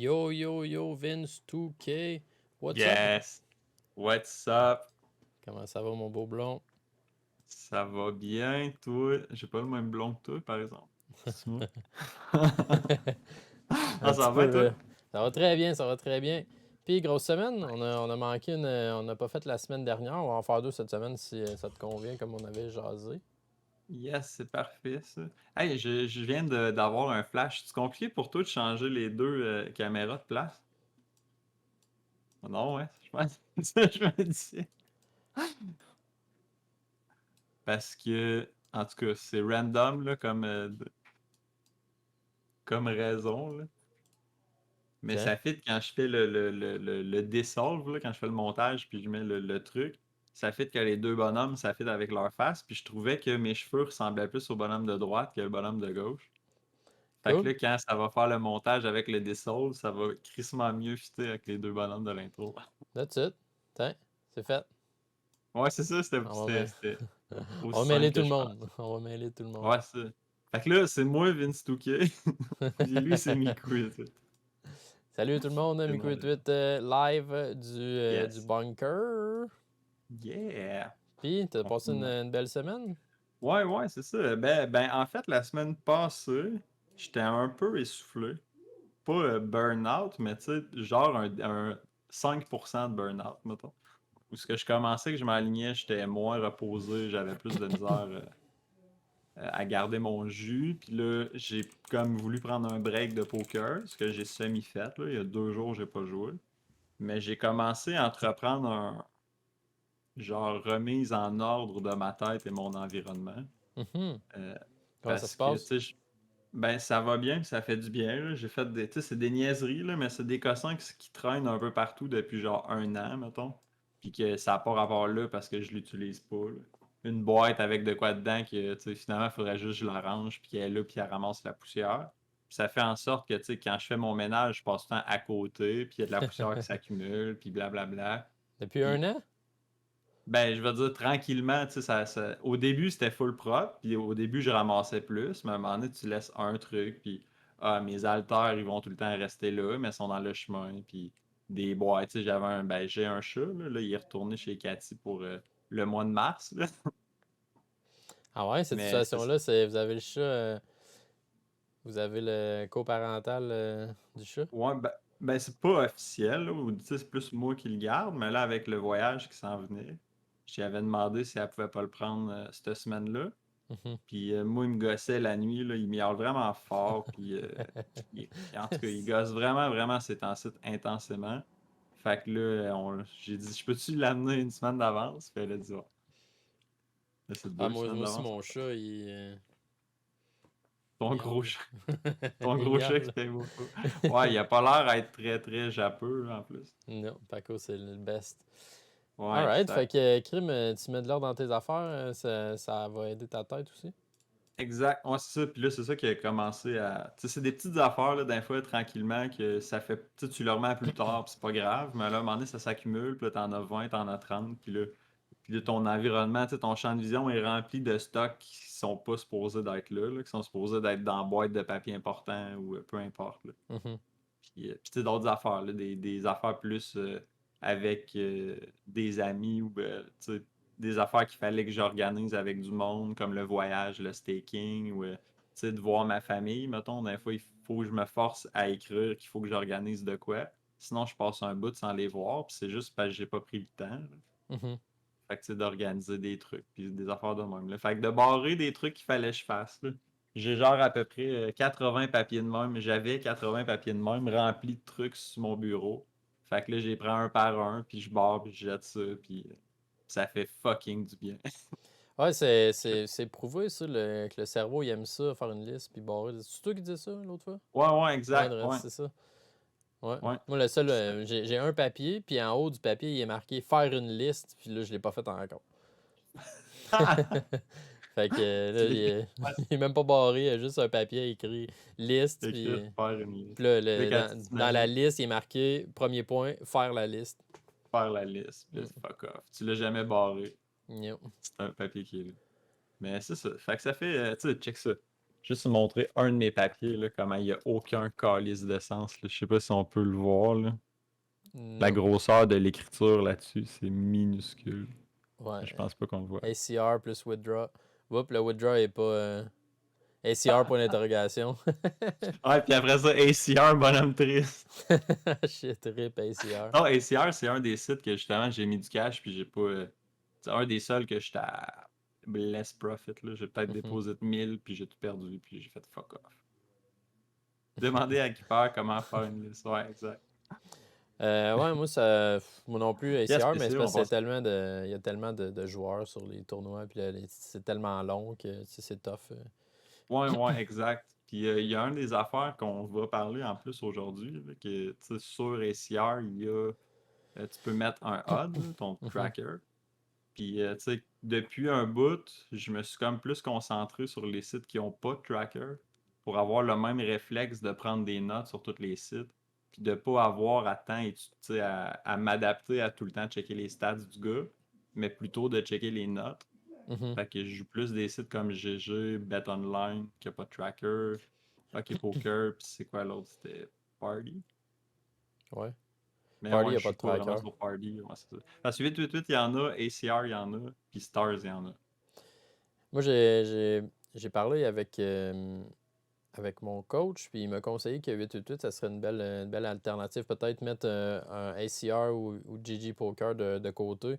Yo, yo, yo, Vince 2K. What's up? Yes. What's up? Comment ça va, mon beau blond? Ça va bien, toi? J'ai pas le même blond que toi, par exemple. C'est moi? Un Ah, petit ça peu. va, toi? Ça va très bien, ça va très bien. Puis, grosse semaine, on a manqué on n'a pas fait la semaine dernière. On va en faire deux cette semaine si ça te convient, comme on avait jasé. Yes, c'est parfait, ça. Hey, je viens d'avoir un flash. C'est compliqué pour toi de changer les deux caméras de place? Non, ouais, je pense. Ça, je me dis. Parce que, en tout cas, c'est random, là, comme raison, là. Mais OK. ça fit quand je fais le dissolve, là, quand je fais le montage, puis je mets le truc. Ça fit que les deux bonhommes, ça fit avec leur face. Puis je trouvais que mes cheveux ressemblaient plus au bonhomme de droite que le bonhomme de gauche. Fait que Cool. là, quand ça va faire le montage avec le dissolve, ça va crissement mieux fitter avec les deux bonhommes de l'intro. That's it. Tiens, c'est fait. Ouais, c'est ça, c'était On va, c'était- mê- c'était on aussi va simple mêler tout que le je monde. pense. On va mêler tout le monde. Ouais, c'est ça. Fait que là, c'est moi, Vince Touquet. Puis lui, c'est Miku et tout. Salut tout le monde, C'est Miko drôle. 8 live du Yes. bunker. Yeah. Puis, t'as On passé filme. une belle semaine? Ouais, ouais, c'est ça. En fait, la semaine passée, j'étais un peu essoufflé. Pas burn-out, mais tu sais, genre un 5% de burn-out, mettons. Où ce que je commençais, que je m'alignais, j'étais moins reposé, j'avais plus de misère à garder mon jus. Puis là, j'ai comme voulu prendre un break de poker, ce que j'ai semi-fait, là. Il y a 2 jours, j'ai pas joué. Mais j'ai commencé à entreprendre un genre remise en ordre de ma tête et mon environnement. Mhm. Euh, Comment ça se Parce que, tu passe? sais, ben, ça va bien, puis ça fait du bien, là. J'ai fait des, tu sais, c'est des niaiseries, là, mais c'est des cossins qui traînent un peu partout depuis genre 1 an, mettons. Puis que ça n'a pas rapport là parce que je l'utilise pas, là. Une boîte avec de quoi dedans que, tu sais, finalement, il faudrait juste que je la range, puis qu'elle est là, puis elle ramasse la poussière. Puis ça fait en sorte que, tu sais, quand je fais mon ménage, je passe tout le temps à côté, puis il y a de la poussière qui s'accumule, puis blablabla. Depuis un Puis an? ben, je veux dire, tranquillement, tu sais, au début, c'était full propre, puis au début, je ramassais plus, mais à un moment donné, tu laisses un truc, puis mes haltères, ils vont tout le temps rester là, mais ils sont dans le chemin, puis des boîtes, tu sais, j'ai un chat, là, il est retourné chez Cathy pour le mois de mars, là, Ah ouais, cette mais c'est situation-là, vous avez le chat, vous avez le coparental du chat? ouais, c'est pas officiel, là, ou, tu sais, c'est plus moi qui le garde, mais là, avec le voyage qui s'en venait, j'y avais demandé si elle pouvait pas le prendre cette semaine-là. Mhm. Puis moi, il me gossait la nuit, là, il miaule vraiment fort. Puis en tout cas, il gosse vraiment, vraiment ces temps-ci intensément. Fait que là, j'ai dit, je peux-tu l'amener une semaine d'avance? Puis elle a dit, ouais. Là, c'est Ah, deux moi, semaines moi aussi, d'avance, en mon fait. chat, Ton il gros miaule. chat, ton Il gros chat qui miaule. fait beaucoup. Ouais, il a pas l'air d'être très, très japeux, là, en plus. Non, Paco, c'est le best. Ouais, Alright, fait exact. que, Crime, tu mets de l'ordre dans tes affaires, ça va aider ta tête aussi. Exact. Ouais, c'est ça. Puis là, c'est ça qui a commencé à. Tu sais, c'est des petites affaires, là, d'un fois, tranquillement, que ça fait. Tu sais, tu le remets à plus tard, puis c'est pas grave. Mais là, à un moment donné, ça s'accumule. Puis là, t'en as 20, t'en as 30. Puis là, ton environnement, tu sais, ton champ de vision est rempli de stocks qui sont pas supposés d'être là, qui sont supposés d'être dans la boîte de papier important ou peu importe, là. Mhm. Puis tu sais, d'autres affaires, là, des affaires plus avec des amis ou tu sais, des affaires qu'il fallait que j'organise avec du monde, comme le voyage, le staking, ou tu sais, de voir ma famille, mettons. Des fois, il faut que je me force à écrire qu'il faut que j'organise de quoi. Sinon, je passe un bout sans les voir, puis c'est juste parce que j'ai pas pris le temps, là. Mhm. Fait que, tu sais, d'organiser des trucs, puis des affaires de même, là. Fait que de barrer des trucs qu'il fallait que je fasse, là. J'ai genre à peu près 80 papiers de même. J'avais 80 papiers de même remplis de trucs sur mon bureau. Fait que là, j'ai pris un par un, puis je barre, puis je jette ça, puis ça fait fucking du bien. Ouais, c'est prouvé, ça, que le cerveau, il aime ça, faire une liste, puis barrer. C'est toi qui dis ça, l'autre fois? Ouais, ouais, Ouais, exact, Dredd, ouais, c'est ça. Ouais. ouais. Moi, le seul, Puis ça- j'ai un papier, puis en haut du papier, il est marqué faire une liste, puis là, je l'ai pas fait encore. Fait que là, Tu l'es- ouais, il est même pas barré, il y a juste un papier écrit liste, c'est écrit puis, faire une liste. puis là, Là, quand tu dans la t'imagines liste, il est marqué premier point, faire la liste. faire la liste, puis là, Mm. fuck off. Tu l'as jamais barré. Yo. C'est un papier qui est là. Mais c'est ça. Fait que ça fait, tu sais, check ça. juste vous montrer un de mes papiers, là, comment il n'y a aucun calice de sens. Là. Je sais pas si on peut le voir. Là. La Non. grosseur de l'écriture là-dessus, c'est minuscule. Ouais. Je pense pas qu'on le voit. ACR plus withdraw. Oups, le withdraw est pas. ACR point d'interrogation. Ouais, puis après ça, ACR, bonhomme triste. Shit, rip ACR. Non, ACR, c'est un des sites que justement j'ai mis du cash, puis j'ai pas. C'est un des seuls que j'étais à less profit. Là. J'ai peut-être Mhm. déposé 1000, puis j'ai tout perdu, puis j'ai fait fuck off. Demandez à Keeper comment faire une liste. Ouais, exact. Ouais, moi non plus Yes, ACR, mais c'est PC, parce on qu'il y a passe. tellement il y a tellement de joueurs sur les tournois, puis là, c'est tellement long que tu sais, c'est tough. Ouais, exact. Puis il y a un des affaires qu'on va parler en plus aujourd'hui, là, que tu sais, sur ACR, il y a. Tu peux mettre un HUD, là, ton Mhm, tracker. Puis, tu sais, depuis un bout, je me suis comme plus concentré sur les sites qui n'ont pas de tracker pour avoir le même réflexe de prendre des notes sur tous les sites. Puis de pas avoir à temps et tu sais, à m'adapter à tout le temps checker les stats du gars, mais plutôt de checker les notes. mhm. Fait que je joue plus des sites comme GG, BetOnline, qui n'a pas de tracker, OK Poker, puis c'est quoi l'autre? C'était Party. Ouais. Mais Party, il ouais, n'y a je pas de joue pas vraiment tracker. sur Party. Ouais, c'est ça. Parce que 888, il y en a, ACR, il y en a, puis Stars, il y en a. Moi, j'ai parlé avec mon coach, puis il m'a conseillé que 888, ça serait une belle alternative. Peut-être mettre un ACR ou GG Poker de côté,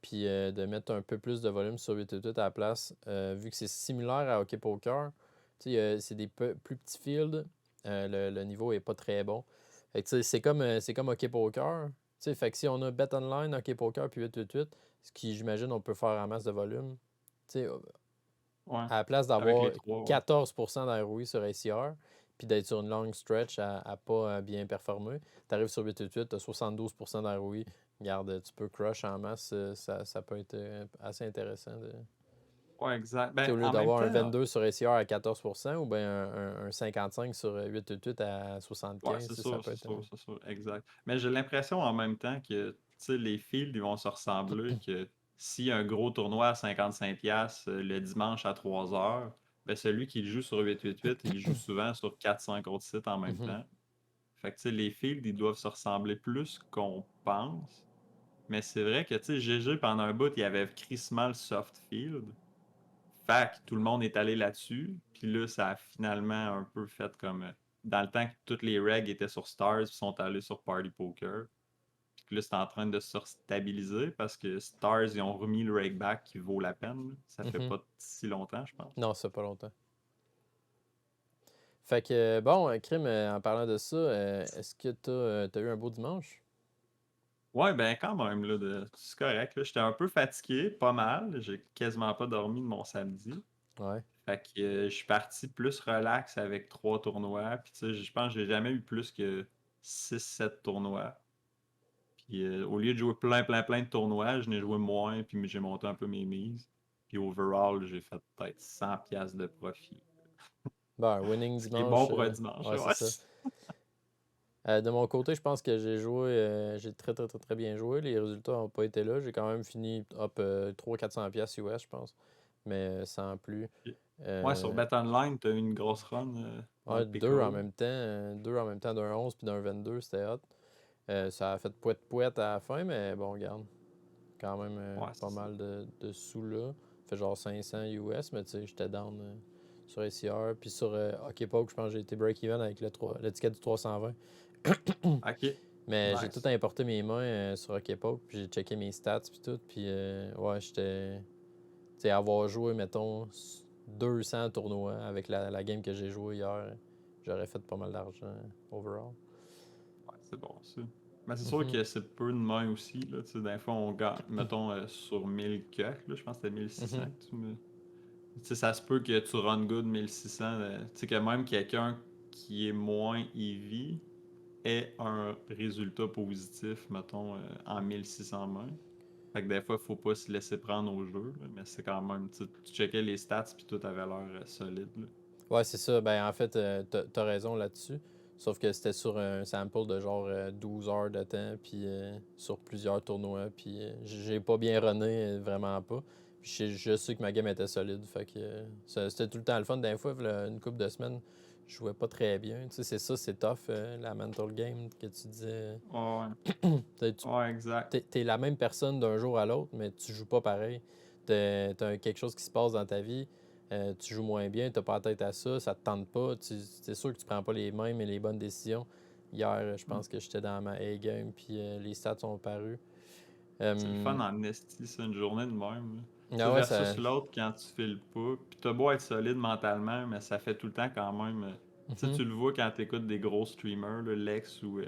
puis de mettre un peu plus de volume sur 888 à la place, vu que c'est similaire à Hockey Poker. Tu sais, c'est des plus petits fields, le niveau est pas très bon. Fait que, tu sais, c'est comme Hockey Poker. Tu sais, fait que si on a Bet Online, Hockey Poker, puis 888, ce qui, j'imagine, on peut faire en masse de volume. Tu sais, Ouais. à la place Avec d'avoir les trois, ouais. 14% d'ROI sur ACR, puis d'être sur une longue stretch à pas bien performer, tu arrives sur 888, tu as 72% d'ROI. Regarde, tu peux crush en masse, ça peut être assez intéressant. Ouais, exact. Tu sais, Ben, au lieu en même d'avoir un temps, 22 sur ACR à 14% ou bien un 55 sur 888 à ouais, 75, c'est ça sûr, peut c'est être. sûr, c'est sûr, exact. Mais j'ai l'impression en même temps que, tu sais, les fields, ils vont se ressembler, que si un gros tournoi à 55$ le dimanche à 3h, ben celui qui joue sur 888, il joue souvent sur 4-5 autres sites en même Mhm, temps. Fait que, tu sais, les fields, ils doivent se ressembler plus qu'on pense. Mais c'est vrai que, tu sais, GG, pendant un bout, il y avait crissement le soft field. Fait que tout le monde est allé là-dessus. Puis là, ça a finalement un peu fait comme. Dans le temps que toutes les regs étaient sur Stars, ils sont allés sur Party Poker. Puis là, c'est en train de se stabiliser parce que Stars, ils ont remis le reg back qui vaut la peine. Là. Ça fait mhm. pas si longtemps, je pense. Non, ça fait pas longtemps. Fait que, bon, Crime, en parlant de ça, est-ce que tu as eu un beau dimanche? Ouais, ben quand même, là, c'est correct. Là. J'étais un peu fatigué, pas mal. J'ai quasiment pas dormi de mon samedi. Ouais. Fait que je suis parti plus relax avec 3 tournois. Puis tu sais, je pense que j'ai jamais eu plus que 6-7 tournois. Puis au lieu de jouer plein de tournois, je n'ai joué moins, puis j'ai monté un peu mes mises. Puis overall, j'ai fait peut-être 100$ de profit. Ben, un winning Ce qui est bon dimanche, pour un dimanche. ouais, c'est Ouais. ça. De mon côté, je pense que j'ai très bien joué. Les résultats n'ont pas été là. J'ai quand même fini up 300-400$ US, je pense. Mais sans plus. Ouais, sur Euh, BetOnline, t'as eu une grosse run dans le ouais, pickle. deux en même temps d'un 11 puis d'un 22, c'était hot. Ça a fait poète à la fin, mais bon, regarde. Quand même Ouais, pas c'est ça. mal de sous là. Fait genre 500 US, mais tu sais, j'étais down sur ACR. Puis sur Poke, je pense que j'ai été break-even avec le ticket du 320. Ok, Mais j'ai tout nice. importé mes mains sur Poke, puis j'ai checké mes stats, puis tout. Puis ouais, j'étais. Tu sais, avoir joué, mettons, 200 tournois avec la game que j'ai joué hier, j'aurais fait pas mal d'argent overall. Ouais, c'est bon ça. Mais c'est sûr Mhm, que c'est peu de main aussi. Là, tu sais, des fois, on gagne, mettons, sur 1000 coques, là, je pense que c'était 1600 mhm. que tu me. Tu sais, ça se peut que tu run good 1600. Tu sais, que même quelqu'un qui est moins EV ait un résultat positif, mettons, en 1600 mains. Fait que des fois, faut pas se laisser prendre au jeu, là, mais c'est quand même, tu checkais les stats puis tout avait l'air solide. Là. Ouais, c'est ça. Ben, en fait, t'as raison là-dessus. Sauf que c'était sur un sample de genre 12 heures de temps, puis sur plusieurs tournois. Puis j'ai pas bien runné, vraiment pas. Puis je sais que ma game était solide. Fait que c'était tout le temps le fun. D'un fois, là, une couple de semaines, je jouais pas très bien. Tu sais, c'est ça, c'est tough, la mental game que tu disais. Ouais, Tu ouais, exact. t'es la même personne d'un jour à l'autre, mais tu joues pas pareil. T'as quelque chose qui se passe dans ta vie, tu joues moins bien, t'as pas la tête à ça, ça te tente pas, c'est sûr que tu prends pas les mêmes et les bonnes décisions. Hier, je Mm. pense que j'étais dans ma A-game, puis les stats sont parus. C'est le Euh, fun en esti, c'est une journée de même. Là. Tu sais, ah ouais, versus ça. l'autre quand tu files pas. Puis t'as beau être solide mentalement, mais ça fait tout le temps quand même. Tu sais, Mhm. tu le vois quand t'écoutes des gros streamers, là, Lex ou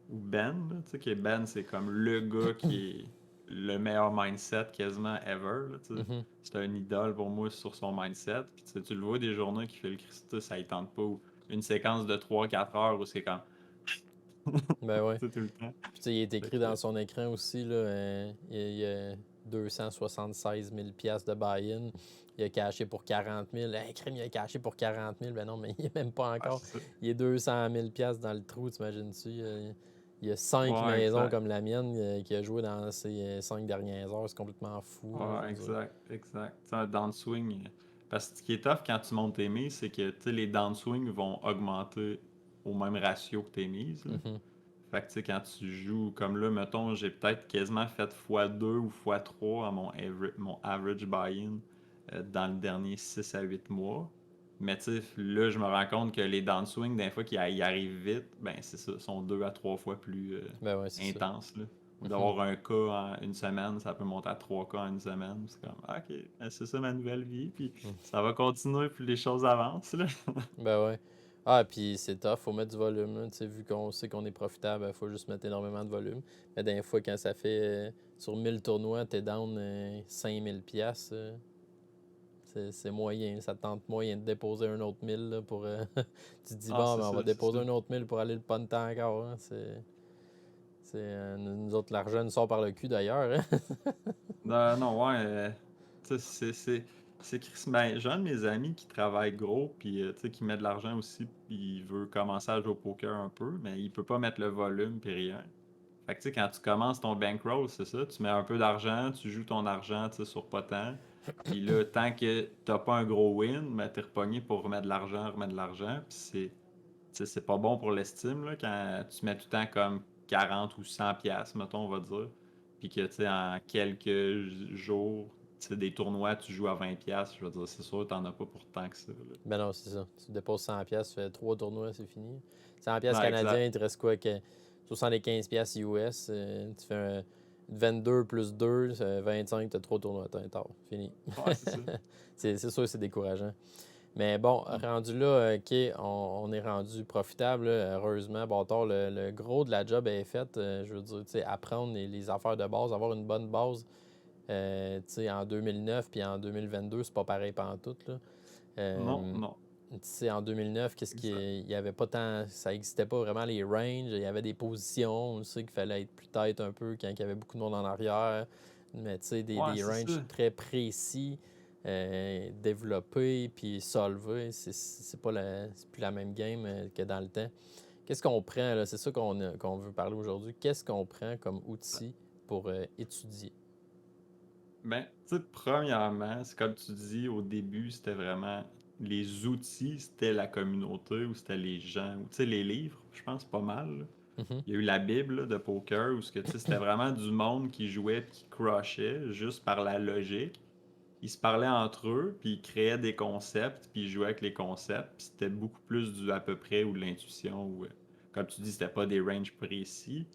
Ben. Là, tu sais, que Ben, c'est comme le gars qui est le meilleur mindset quasiment ever. Là, tu sais. Mhm. C'est un idole pour moi sur son mindset. Puis tu sais, tu le vois des journées qui fait le Christ, ça il tente pas. Ou une séquence de 3-4 heures où c'est comme. Ben ouais. Tu sais, tout le temps. Puis tu sais, il est Fait écrit que, dans son écran aussi, là, il y a 276 000 piastres de buy-in. Il a caché pour 40 000. Hey, crime, il a caché pour 40 000. Ben non, mais il est même pas ouais, encore. c'est ça. Il est 200 000 piastres dans le trou, t'imagines-tu? Il y a 5 Ouais, maisons exact. comme la mienne qui a joué dans ces 5 dernières heures. C'est complètement fou, là, je Ouais, veux dire. exact, exact. Tu sais, un downswing. Parce que ce qui est tough quand tu montes tes mises, c'est que tu sais, les downswings vont augmenter au même ratio que tes mises. Là. Mhm. Fait que tu sais, quand tu joues comme là, mettons, j'ai peut-être quasiment fait x2 ou x3 à mon average buy-in dans le dernier 6 à 8 mois. Mais tu sais, là, je me rends compte que les downswings, des fois, qui y arrivent vite, ben c'est ça, sont 2 à 3 fois plus Ben ouais, c'est ça. intenses. Là. Ou Mhm. d'avoir un cas en une semaine, ça peut monter à 3 cas en une semaine. C'est comme, ah, ok, ben, c'est ça ma nouvelle vie, puis Mhm. ça va continuer, puis les choses avancent. Là. Ben ouais. Ah, puis c'est tough, faut mettre du volume. Là. Tu sais, vu qu'on sait qu'on est profitable, il faut juste mettre énormément de volume. Mais des fois, quand ça fait sur 1000 tournois, t'es down 5000 piastres, c'est moyen. Ça te tente moyen de déposer un autre 1000 là, pour... tu te dis, Ah, bon, c'est ben, on ça, va c'est ça. déposer un autre 1000 pour aller le punter encore. Hein. Nous autres, l'argent nous sort par le cul d'ailleurs. Hein. Non, non, ouais. Tu sais, Ben, j'ai un de mes amis qui travaille gros, puis tu sais, qui met de l'argent aussi, puis il veut commencer à jouer au poker un peu, mais il peut pas mettre le volume, puis rien. Fait que tu sais, quand tu commences ton bankroll, c'est ça, tu mets un peu d'argent, tu joues ton argent, tu sais, sur pas tant. Puis là, tant que t'as pas un gros win, ben t'es repogné pour remettre de l'argent, puis tu sais, c'est pas bon pour l'estime, là, quand tu mets tout le temps comme 40 ou 100 piastres, mettons, on va dire. Puis que, tu sais, en quelques jours, tu sais, des tournois, tu joues à 20 piastres, je veux dire, c'est sûr, t'en as pas pour tant que ça, là. Ben non, c'est ça. Tu déposes 100 piastres, tu fais 3 tournois, c'est fini. 100 piastres Ouais, canadiens, exact. il te reste quoi? 75 piastres US. Tu fais 22 plus 2, 25, t'as 3 tournois. T'as tard, fini. Ouais, c'est ça. C'est sûr, c'est décourageant. Mais bon, Mm. rendu là, OK, on est rendu profitable, là, heureusement. Bon, tard, le gros de la job est fait. Je veux dire, tu sais, apprendre les affaires de base, avoir une bonne base. Tu sais, en 2009 puis en 2022, c'est pas pareil pantoute, là. Non, Euh, non. Tu sais, en 2009, Exact. il y avait pas tant, ça existait pas vraiment les ranges, il y avait des positions, on sait qu'il fallait être plus tête un peu quand il y avait beaucoup de monde en arrière, mais tu sais, Ouais, des c'est ranges ça. très précis, développés, puis solvés, c'est plus la même game que dans le temps. Qu'est-ce qu'on prend, là, c'est ça qu'on veut parler aujourd'hui, qu'est-ce qu'on prend comme outil pour étudier? Ben, tu sais, premièrement, c'est comme tu dis au début, c'était vraiment les outils, c'était la communauté ou c'était les gens, ou tu sais, les livres, je pense pas mal. Là. Mhm. Il y a eu la Bible là, de poker où ce que, tu sais, c'était vraiment du monde qui jouait et qui crushait juste par la logique. Ils se parlaient entre eux, puis ils créaient des concepts, puis ils jouaient avec les concepts. Puis c'était beaucoup plus du à peu près ou de l'intuition. Ou, comme tu dis, c'était pas des ranges précis.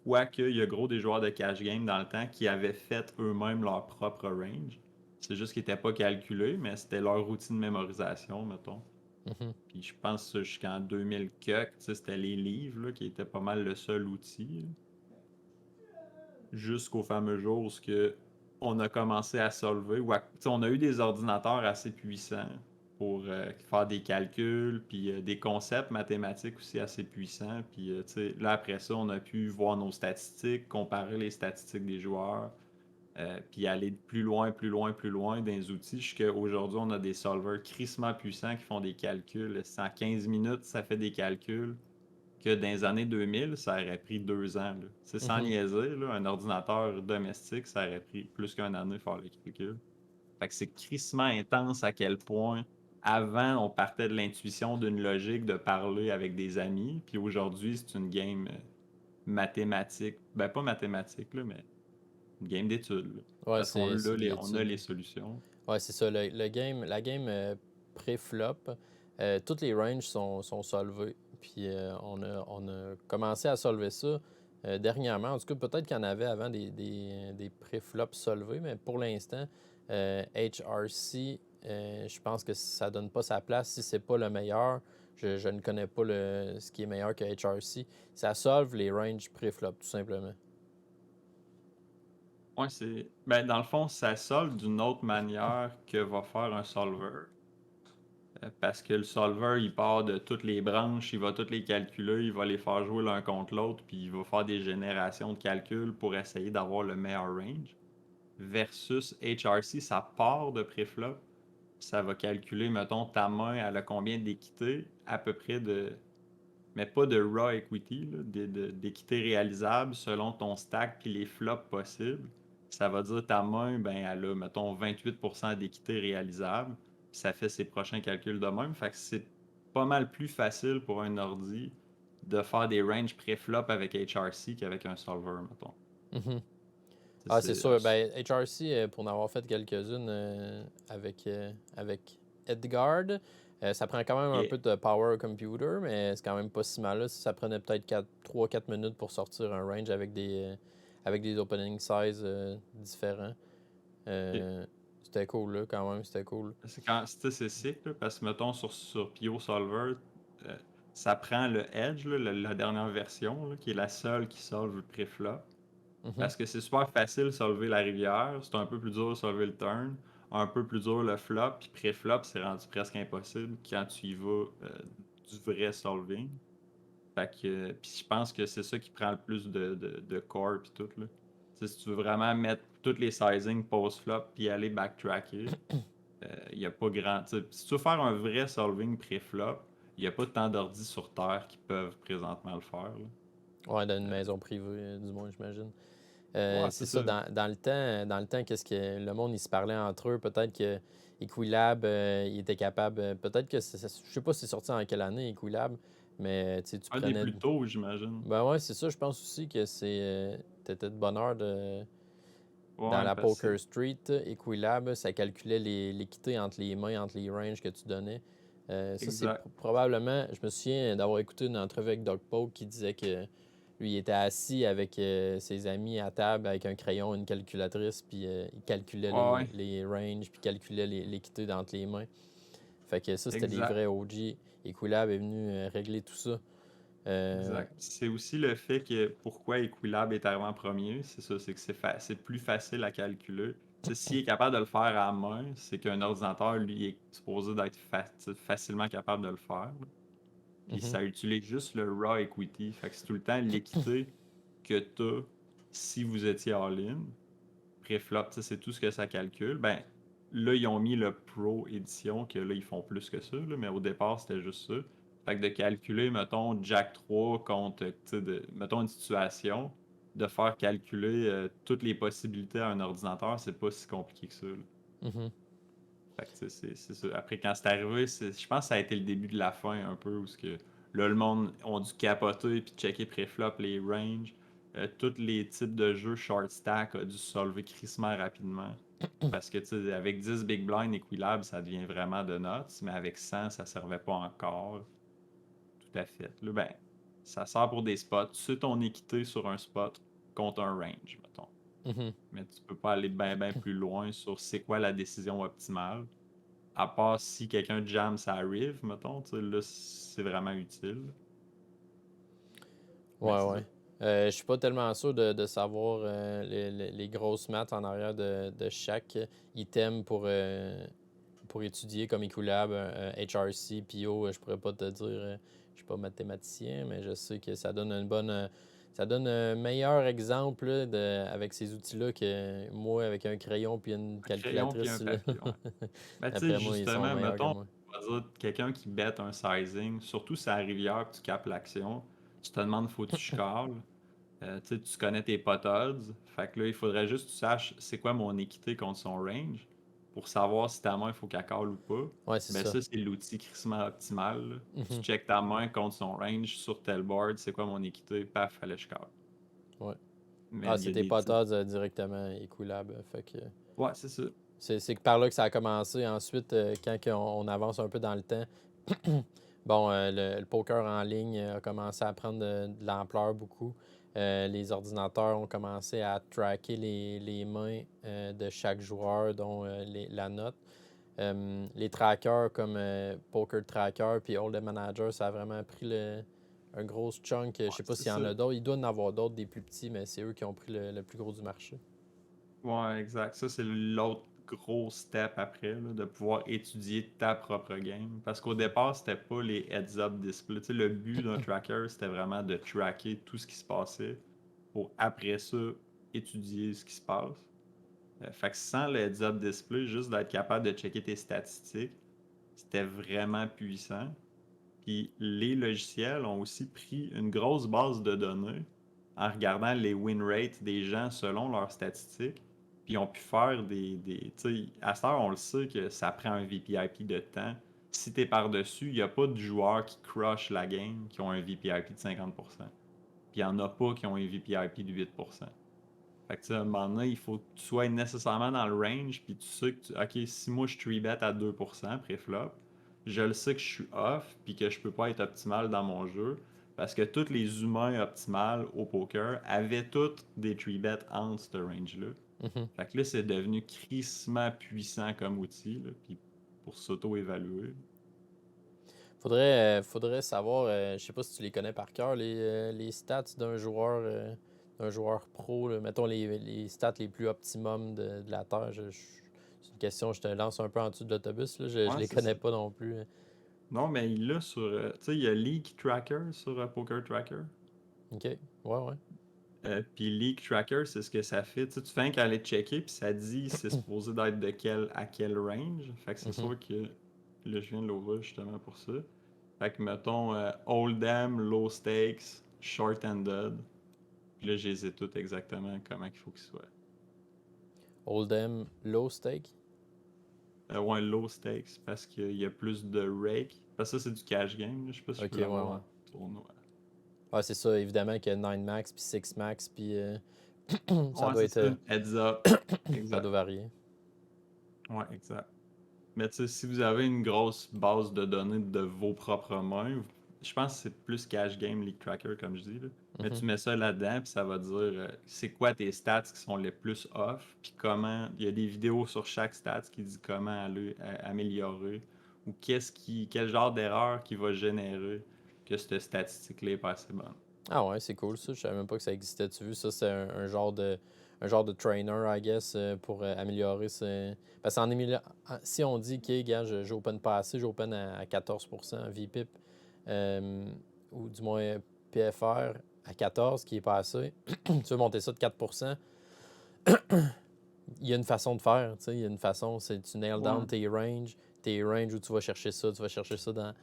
Quoique, il y a gros des joueurs de cash game dans le temps qui avaient fait eux-mêmes leur propre range. C'est juste qu'ils n'étaient pas calculés, mais c'était leur outil de mémorisation, mettons. Mhm. Puis je pense que jusqu'en 2000 quelques, tu sais, c'était les livres là, qui étaient pas mal le seul outil. Là. Jusqu'au fameux jour où on a commencé à solver. On a eu des ordinateurs assez puissants pour faire des calculs, puis des concepts mathématiques aussi assez puissants. Puis là, après ça, on a pu voir nos statistiques, comparer les statistiques des joueurs, puis aller de plus loin, plus loin, plus loin dans les outils. Jusqu'à aujourd'hui, on a des solvers crissement puissants qui font des calculs. En 15 minutes, ça fait des calculs que dans les années 2000, ça aurait pris 2 ans. C'est sans Mhm. niaiser, là, un ordinateur domestique, ça aurait pris plus qu'une année faire les calculs. Fait que c'est crissement intense à quel point avant on partait de l'intuition d'une logique de parler avec des amis, puis aujourd'hui c'est une game mathématique. Ben pas mathématique, là, mais une game d'études. Là. Ouais, Parce qu'on c'est de on a l'étude. les solutions. Ouais, c'est ça. La game pré-flop, toutes les ranges sont solvées. Puis on a commencé à solver ça dernièrement. En tout cas, peut-être qu'il y en avait avant des pré-flops solvés, mais pour l'instant, HRC, je pense que ça donne pas sa place si c'est pas le meilleur. Je ne connais pas ce qui est meilleur que HRC. Ça solve les ranges pré-flop, tout simplement. Ouais, c'est. Ben, dans le fond, ça solve d'une autre manière que va faire un solver. Parce que le solver, il part de toutes les branches, il va toutes les calculer, il va les faire jouer l'un contre l'autre, puis il va faire des générations de calculs pour essayer d'avoir le meilleur range. Versus HRC, ça part de préflop, ça va calculer, mettons, ta main, elle a combien d'équité, à peu près de. Mais pas de raw equity, là, d'équité réalisable selon ton stack puis les flops possibles. Ça va dire ta main, ben, elle a, mettons, 28% d'équité réalisable. Puis ça fait ses prochains calculs de même. Fait que c'est pas mal plus facile pour un ordi de faire des ranges pré-flop avec HRC qu'avec un solver, mettons. Mhm. Ah, c'est C'est sûr. Ben, HRC, pour en avoir fait quelques-unes avec Edgard, ça prend quand même un yeah, peu de power computer, mais c'est quand même pas si mal. Là. Ça prenait peut-être 3-4 minutes pour sortir un range avec des opening size différents. yeah. Euh, C'était cool, là, quand même, c'était cool. C'est quand c'est sick, là, parce que mettons sur Pio Solver, euh, ça prend le Edge, là, la dernière version, là, qui est la seule qui solve le pré-flop. Mhm. Parce que c'est super facile de solver la rivière, c'est un peu plus dur de solver le turn, un peu plus dur le flop, puis pré-flop, c'est rendu presque impossible quand tu y vas du vrai solving. Fait que, puis je pense que c'est ça qui prend le plus de core puis tout, là. Tu sais, si tu veux vraiment mettre toutes les sizing post-flop puis aller backtracker, il n'y a pas grand. Tu sais, si tu veux faire un vrai solving pré-flop, il n'y a pas tant d'ordis sur Terre qui peuvent présentement le faire, là. Ouais, dans une maison privée, du moins, j'imagine. Ouais, C'est c'est ça, ça. dans le temps, qu'est-ce que le monde, il se parlait entre eux. Peut-être que Equilab, il était capable. Peut-être que je sais pas si c'est sorti en quelle année, Equilab, mais tu Un des prenais. plus tôt, j'imagine. Ben ouais, c'est ça, je pense aussi que t'étais de bonne heure dans Ouais, la parce que Poker Street. Equilab, ça calculait l'équité entre les mains, entre les ranges que tu donnais. Ça, c'est exact. probablement. Je me souviens d'avoir écouté une entrevue avec Doug Pope qui disait que lui, il était assis avec ses amis à table avec un crayon, une calculatrice, puis il calculait Ouais, ouais, les ranges, puis calculait l'équité entre les mains. Fait que ça, c'était des exact. vrais OG. Equilab est venu régler tout ça. Euh, Exact. C'est aussi le fait que pourquoi Equilab est arrivé en premier, c'est ça, c'est que c'est plus facile à calculer. Tu sais, s'il est capable de le faire à la main, c'est qu'un ordinateur, lui, est supposé d'être facilement capable de le faire. Puis mhm, ça utilise juste le raw equity. Fait que c'est tout le temps l'équité que tu as si vous étiez all-in. Préflop, tu sais, c'est tout ce que ça calcule. Ben, là, ils ont mis le Pro édition, que là, ils font plus que ça, là, mais au départ, c'était juste ça. Fait que de calculer, mettons, Jack 3 contre, tu sais, mettons une situation, de faire calculer toutes les possibilités à un ordinateur, c'est pas si compliqué que ça, là. mhm. Fait que, tu sais, c'est ça. Après, quand c'est arrivé, je pense que ça a été le début de la fin, un peu, où ce que, là, le monde ont dû capoter puis checker préflop, les ranges. Tous les types de jeux short stack a dû se solver crissement rapidement. Parce que, tu sais, avec 10 big blind Equilab, ça devient vraiment de notes, mais avec 100, ça servait pas encore tout à fait. Là, ben, ça sert pour des spots. Tu sais ton équité sur un spot contre un range, mettons. Mhm. Mais tu peux pas aller bien, bien plus loin sur c'est quoi la décision optimale. À part si quelqu'un jam ça arrive, mettons, tu sais, là, c'est vraiment utile. Mais Ouais, c'est ça. ouais. Je suis pas tellement sûr de savoir les grosses maths en arrière de chaque item pour étudier comme Ecolab, HRC, PO. Je pourrais pas te dire, je suis pas mathématicien, mais je sais que ça donne une bonne, ça donne un meilleur exemple là, avec ces outils-là que moi avec un crayon puis une Un crayon puis un calculatrice. Là. papier, ouais. Ben, tu sais, D'après moi, ils sont justement, meilleurs que mettons, moi. on va dire quelqu'un qui bête un sizing, surtout si à la rivière que tu capes l'action, tu te demandes, faut-tu que je cale? Tu sais, tu connais tes pot odds. Fait que là, il faudrait juste que tu saches c'est quoi mon équité contre son range pour savoir si ta main, il faut qu'elle call ou pas. Ouais, c'est Ben ça. ça, c'est l'outil crissement optimal, là. Tu Mhm. checkes ta main contre son range sur tel board, c'est quoi mon équité, paf, fallait que je call. Ouais. Mais Ah, il y c'est a tes des types. potas directement écoulables. Fait que Ouais, c'est ça. c'est par là que ça a commencé. Ensuite, quand on avance un peu dans le temps, bon, le poker en ligne a commencé à prendre de l'ampleur beaucoup. Les ordinateurs ont commencé à tracker les mains de chaque joueur, dont la note. Les trackers comme Poker Tracker puis Hold'em Manager, ça a vraiment pris un gros chunk. Je Ouais, sais pas c'est s'il y en ça. a d'autres. Il doit en avoir d'autres, des plus petits, mais c'est eux qui ont pris le plus gros du marché. Ouais, exact. Ça, c'est l'autre gros step après, là, de pouvoir étudier ta propre game. Parce qu'au départ, c'était pas les heads-up display. Tu sais, le but d'un tracker, c'était vraiment de tracker tout ce qui se passait pour après ça étudier ce qui se passe. Fait que sans le heads-up display, juste d'être capable de checker tes statistiques, c'était vraiment puissant. Puis les logiciels ont aussi pris une grosse base de données en regardant les win rates des gens selon leurs statistiques. Puis ils ont pu faire tu sais, à cette heure, on le sait que ça prend un VPIP de temps. Si t'es par-dessus, il n'y a pas de joueurs qui crush la game qui ont un VPIP de 50%. Puis il n'y en a pas qui ont un VPIP de 8%. Fait que, tu sais, à un moment donné, il faut que tu sois nécessairement dans le range, puis tu sais que, OK, si moi je 3-bet à 2% pré-flop, je le sais que je suis off, puis que je peux pas être optimal dans mon jeu, parce que tous les humains optimales au poker avaient tous des 3-bet entre ce range-là. Mhm. Fait que là, c'est devenu crissement puissant comme outil, là, puis pour s'auto-évaluer. Faudrait savoir, je sais pas si tu les connais par cœur, les stats d'un joueur pro, là. Mettons les stats les plus optimum de la Terre. C'est une question, je te lance un peu en dessous de l'autobus, là. Je Ouais, les c'est connais ça. pas non plus. Non, mais il l'a sur. Tu sais, il y a League Tracker sur Poker Tracker. OK. Ouais, ouais. Puis Leak Tracker, c'est ce que ça fait. Tu sais, tu fais qu'à aller checker, puis ça dit c'est supposé d'être de quel à quel range. Fait que c'est Mhm. sûr que là, je viens de l'ouvrir justement pour ça. Fait que mettons Hold'em, Low Stakes, Short-Ended. Puis là, je les ai toutes exactement comment il faut qu'ils soient. Hold'em, low stake. Ouais, Low Stakes, parce qu'il y a plus de rake. Parce que ça, c'est du cash game. Là. Je sais pas si je OK, peux ouais, l'avoir ouais. en tournoi. Ouais, c'est ça, évidemment que 9 max, puis 6 max, puis ça Ouais, doit c'est être. ça. Heads up. Ça Exact. doit varier. Ouais, exact. Mais tu sais, si vous avez une grosse base de données de vos propres mains, je pense que c'est plus cash game League Tracker, comme je dis, là. Mais Mhm. tu mets ça là-dedans, puis ça va dire c'est quoi tes stats qui sont les plus off, puis comment. Il y a des vidéos sur chaque stat qui dit comment aller améliorer, ou quel genre d'erreur qui va générer que cette statistique-là est pas assez bonne. Ah ouais, c'est cool ça. Je savais même pas que ça existait. Tu vois, ça, c'est un genre de trainer, I guess, pour améliorer ce. Parce qu'en si on dit, OK, gars, j'open pas assez, j'open à 14% VPIP, euh, ou du moins PFR à 14, qui est pas assez, tu veux monter ça de 4%, il y a une façon de faire, tu sais, il y a une façon, c'est tu nail down Ouais, tes ranges où tu vas chercher ça dans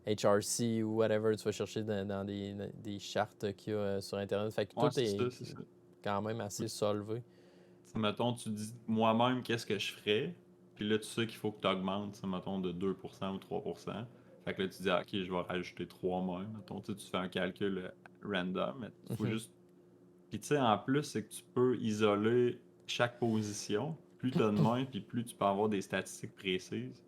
HRC ou whatever, tu vas chercher dans des chartes qu'il y a sur Internet. Fait que ouais, tout c'est ça, est c'est ça. quand même assez solvé. T'sais, mettons, tu dis moi-même qu'est-ce que je ferais, puis là, tu sais qu'il faut que tu augmentes, mettons, de 2% ou 3%. Fait que là, tu dis, ah, ok, je vais rajouter 3 mains. Mettons, tu fais un calcul random, mais il faut Mhm. juste. Puis, tu sais, en plus, c'est que tu peux isoler chaque position. Plus tu as de mains, puis plus tu peux avoir des statistiques précises.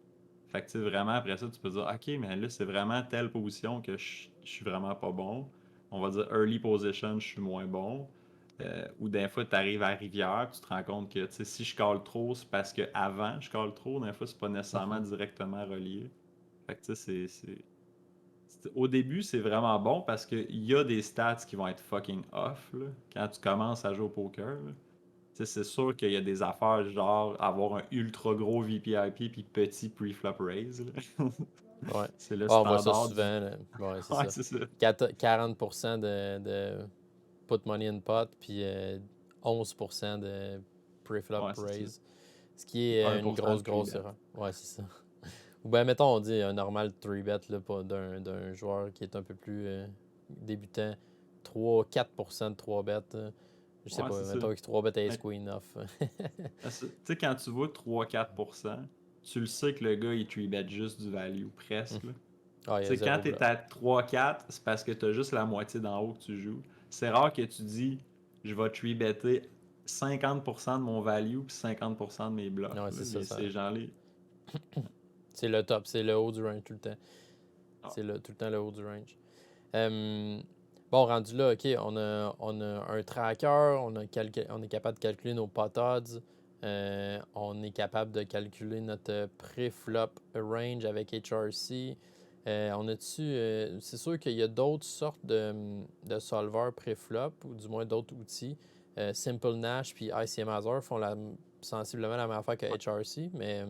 Fait que, tu sais, vraiment, après ça, tu peux dire, ok, mais là, c'est vraiment telle position que je suis vraiment pas bon. On va dire early position, je suis moins bon. Ou des fois, tu arrives à la rivière, tu te rends compte que si je cale trop, c'est parce que avant je cale trop. Des fois, c'est pas nécessairement Mhm. directement relié. Fait que tu sais, au début, c'est vraiment bon parce qu'il y a des stats qui vont être fucking off là, quand tu commences à jouer au poker. Là. C'est sûr qu'il y a des affaires genre avoir un ultra gros VPIP puis petit pre-flop raise. Là. Ouais. C'est le Ah, on voit ça standard du. souvent, là. Ouais, c'est Ouais, ça. c'est ça. 40% de put money in pot, puis 11% de pre-flop Ouais, c'est ça. raise. Ce qui Puis est une 1% de grosse, 3 grosse bet. erreur. Ouais, c'est ça. Ou bien, mettons, on dit un normal 3-bet là, pas d'un joueur qui est un peu plus débutant. 3-4% de 3-bet. Je sais Ouais, pas, c'est ça. mettons que 3 bêtes Ace Mais, Queen off. tu sais, quand tu vois 3-4%, tu le sais que le gars, il 3-bet juste du value, Hmm. presque, là. Ah, il y a C'est quand zéro tu es bluff. à 3-4, c'est parce que tu as juste la moitié d'en haut que tu joues. C'est rare que tu dis je vais 3-better 50% de mon value puis 50% de mes bluffs. Ouais, Là. c'est ça, Ces gens-là. c'est le top, c'est le haut du range tout le temps. Ah, C'est tout le temps le haut du range. Bon, rendu là, OK, on a un tracker, on est capable de calculer nos pot odds, on est capable de calculer notre pré-flop range avec HRC. On a-tu, c'est sûr qu'il y a d'autres sortes de solvers pré-flop, ou du moins d'autres outils. Simple Nash puis ICM Hazard font sensiblement la même affaire que ouais. HRC, mais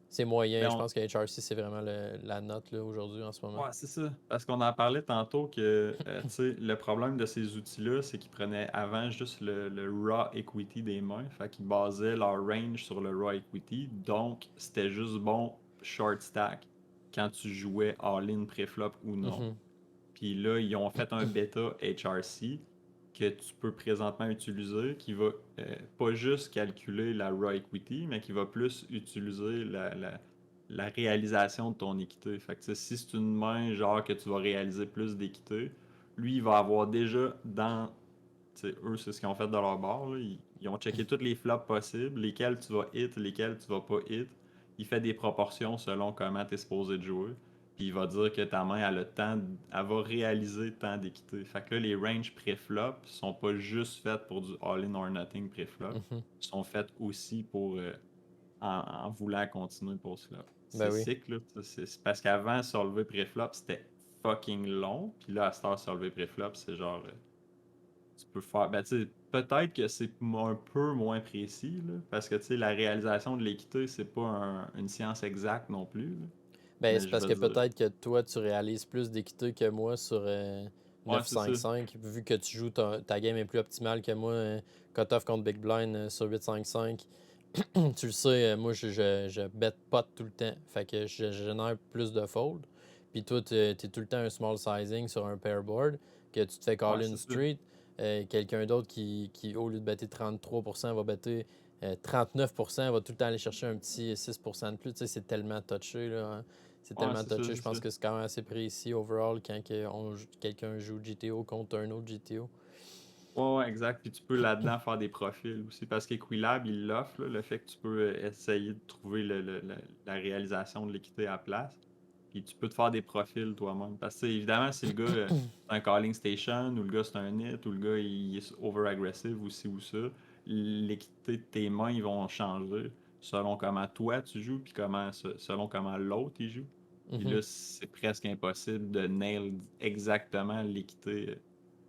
c'est moyen. Ben, Je pense que HRC, c'est vraiment la note là, aujourd'hui en ce moment. ouais, c'est ça. Parce qu'on en parlait tantôt que tu sais, le problème de ces outils-là, c'est qu'ils prenaient avant juste le raw equity des mains. Fait qu'ils basaient leur range sur le raw equity. Donc, c'était juste bon short stack quand tu jouais all-in pré-flop ou non. Mhm. Puis là, ils ont fait un bêta HRC que tu peux présentement utiliser, qui va pas juste calculer la raw equity, mais qui va plus utiliser la réalisation de ton équité. Fait que tu sais, si c'est une main, genre que tu vas réaliser plus d'équité, lui, il va avoir déjà dans. Tu sais, eux, c'est ce qu'ils ont fait dans leur bar. Là. Ils ont checké toutes les flops possibles, lesquels tu vas hit, lesquels tu vas pas hit. Il fait des proportions selon comment tu es supposé de jouer. Puis il va dire que ta main, elle va réaliser tant d'équité. Fait que là, les ranges pré-flop sont pas juste faites pour du all-in or nothing pré-flop. Mhm. Ils sont faites aussi pour en voulant continuer post-flop. Ben C'est oui. sick, là. C'est parce qu'avant, solver pré-flop, c'était fucking long. Puis là, à cette heure, solver pré-flop, c'est genre. Tu peux faire. Ben, tu sais, peut-être que c'est un peu moins précis, là, parce que, tu sais, la réalisation de l'équité, c'est pas une science exacte non plus, là. Ben, Mais c'est je parce veux que dire. peut-être que toi, tu réalises plus d'équité que moi sur Ouais, c'est ça. 9-5-5, vu que tu joues ta game est plus optimale que moi, cut-off contre Big Blind sur 8-5-5. Tu le sais, moi, je bet pot tout le temps. Fait que je génère plus de fold. Puis toi, tu es tout le temps un small sizing sur un pair board, que tu te fais Ouais, call une c'est ça. street. Quelqu'un d'autre qui, au lieu de better 33%, va better 39%, va tout le temps aller chercher un petit 6% de plus. Tu sais, c'est tellement touché, là. Hein. C'est Ouais, tellement c'est ça, touché. Je c'est ça. pense que c'est quand même assez précis overall quand quelqu'un joue GTO contre un autre GTO. Ouais, ouais, exact. Puis tu peux là-dedans faire des profils aussi, parce qu'Equilab, il l'offre, là, le fait que tu peux essayer de trouver la réalisation de l'équité à place. Puis tu peux te faire des profils toi-même. Parce que, tu sais, évidemment, si le gars, c'est un calling station, ou le gars, c'est un hit, ou le gars, il est over-aggressive, ou ci ou ça, l'équité de tes mains, ils vont changer selon comment toi tu joues, puis selon comment l'autre il joue. Puis Mhm. là, c'est presque impossible de nail exactement l'équité.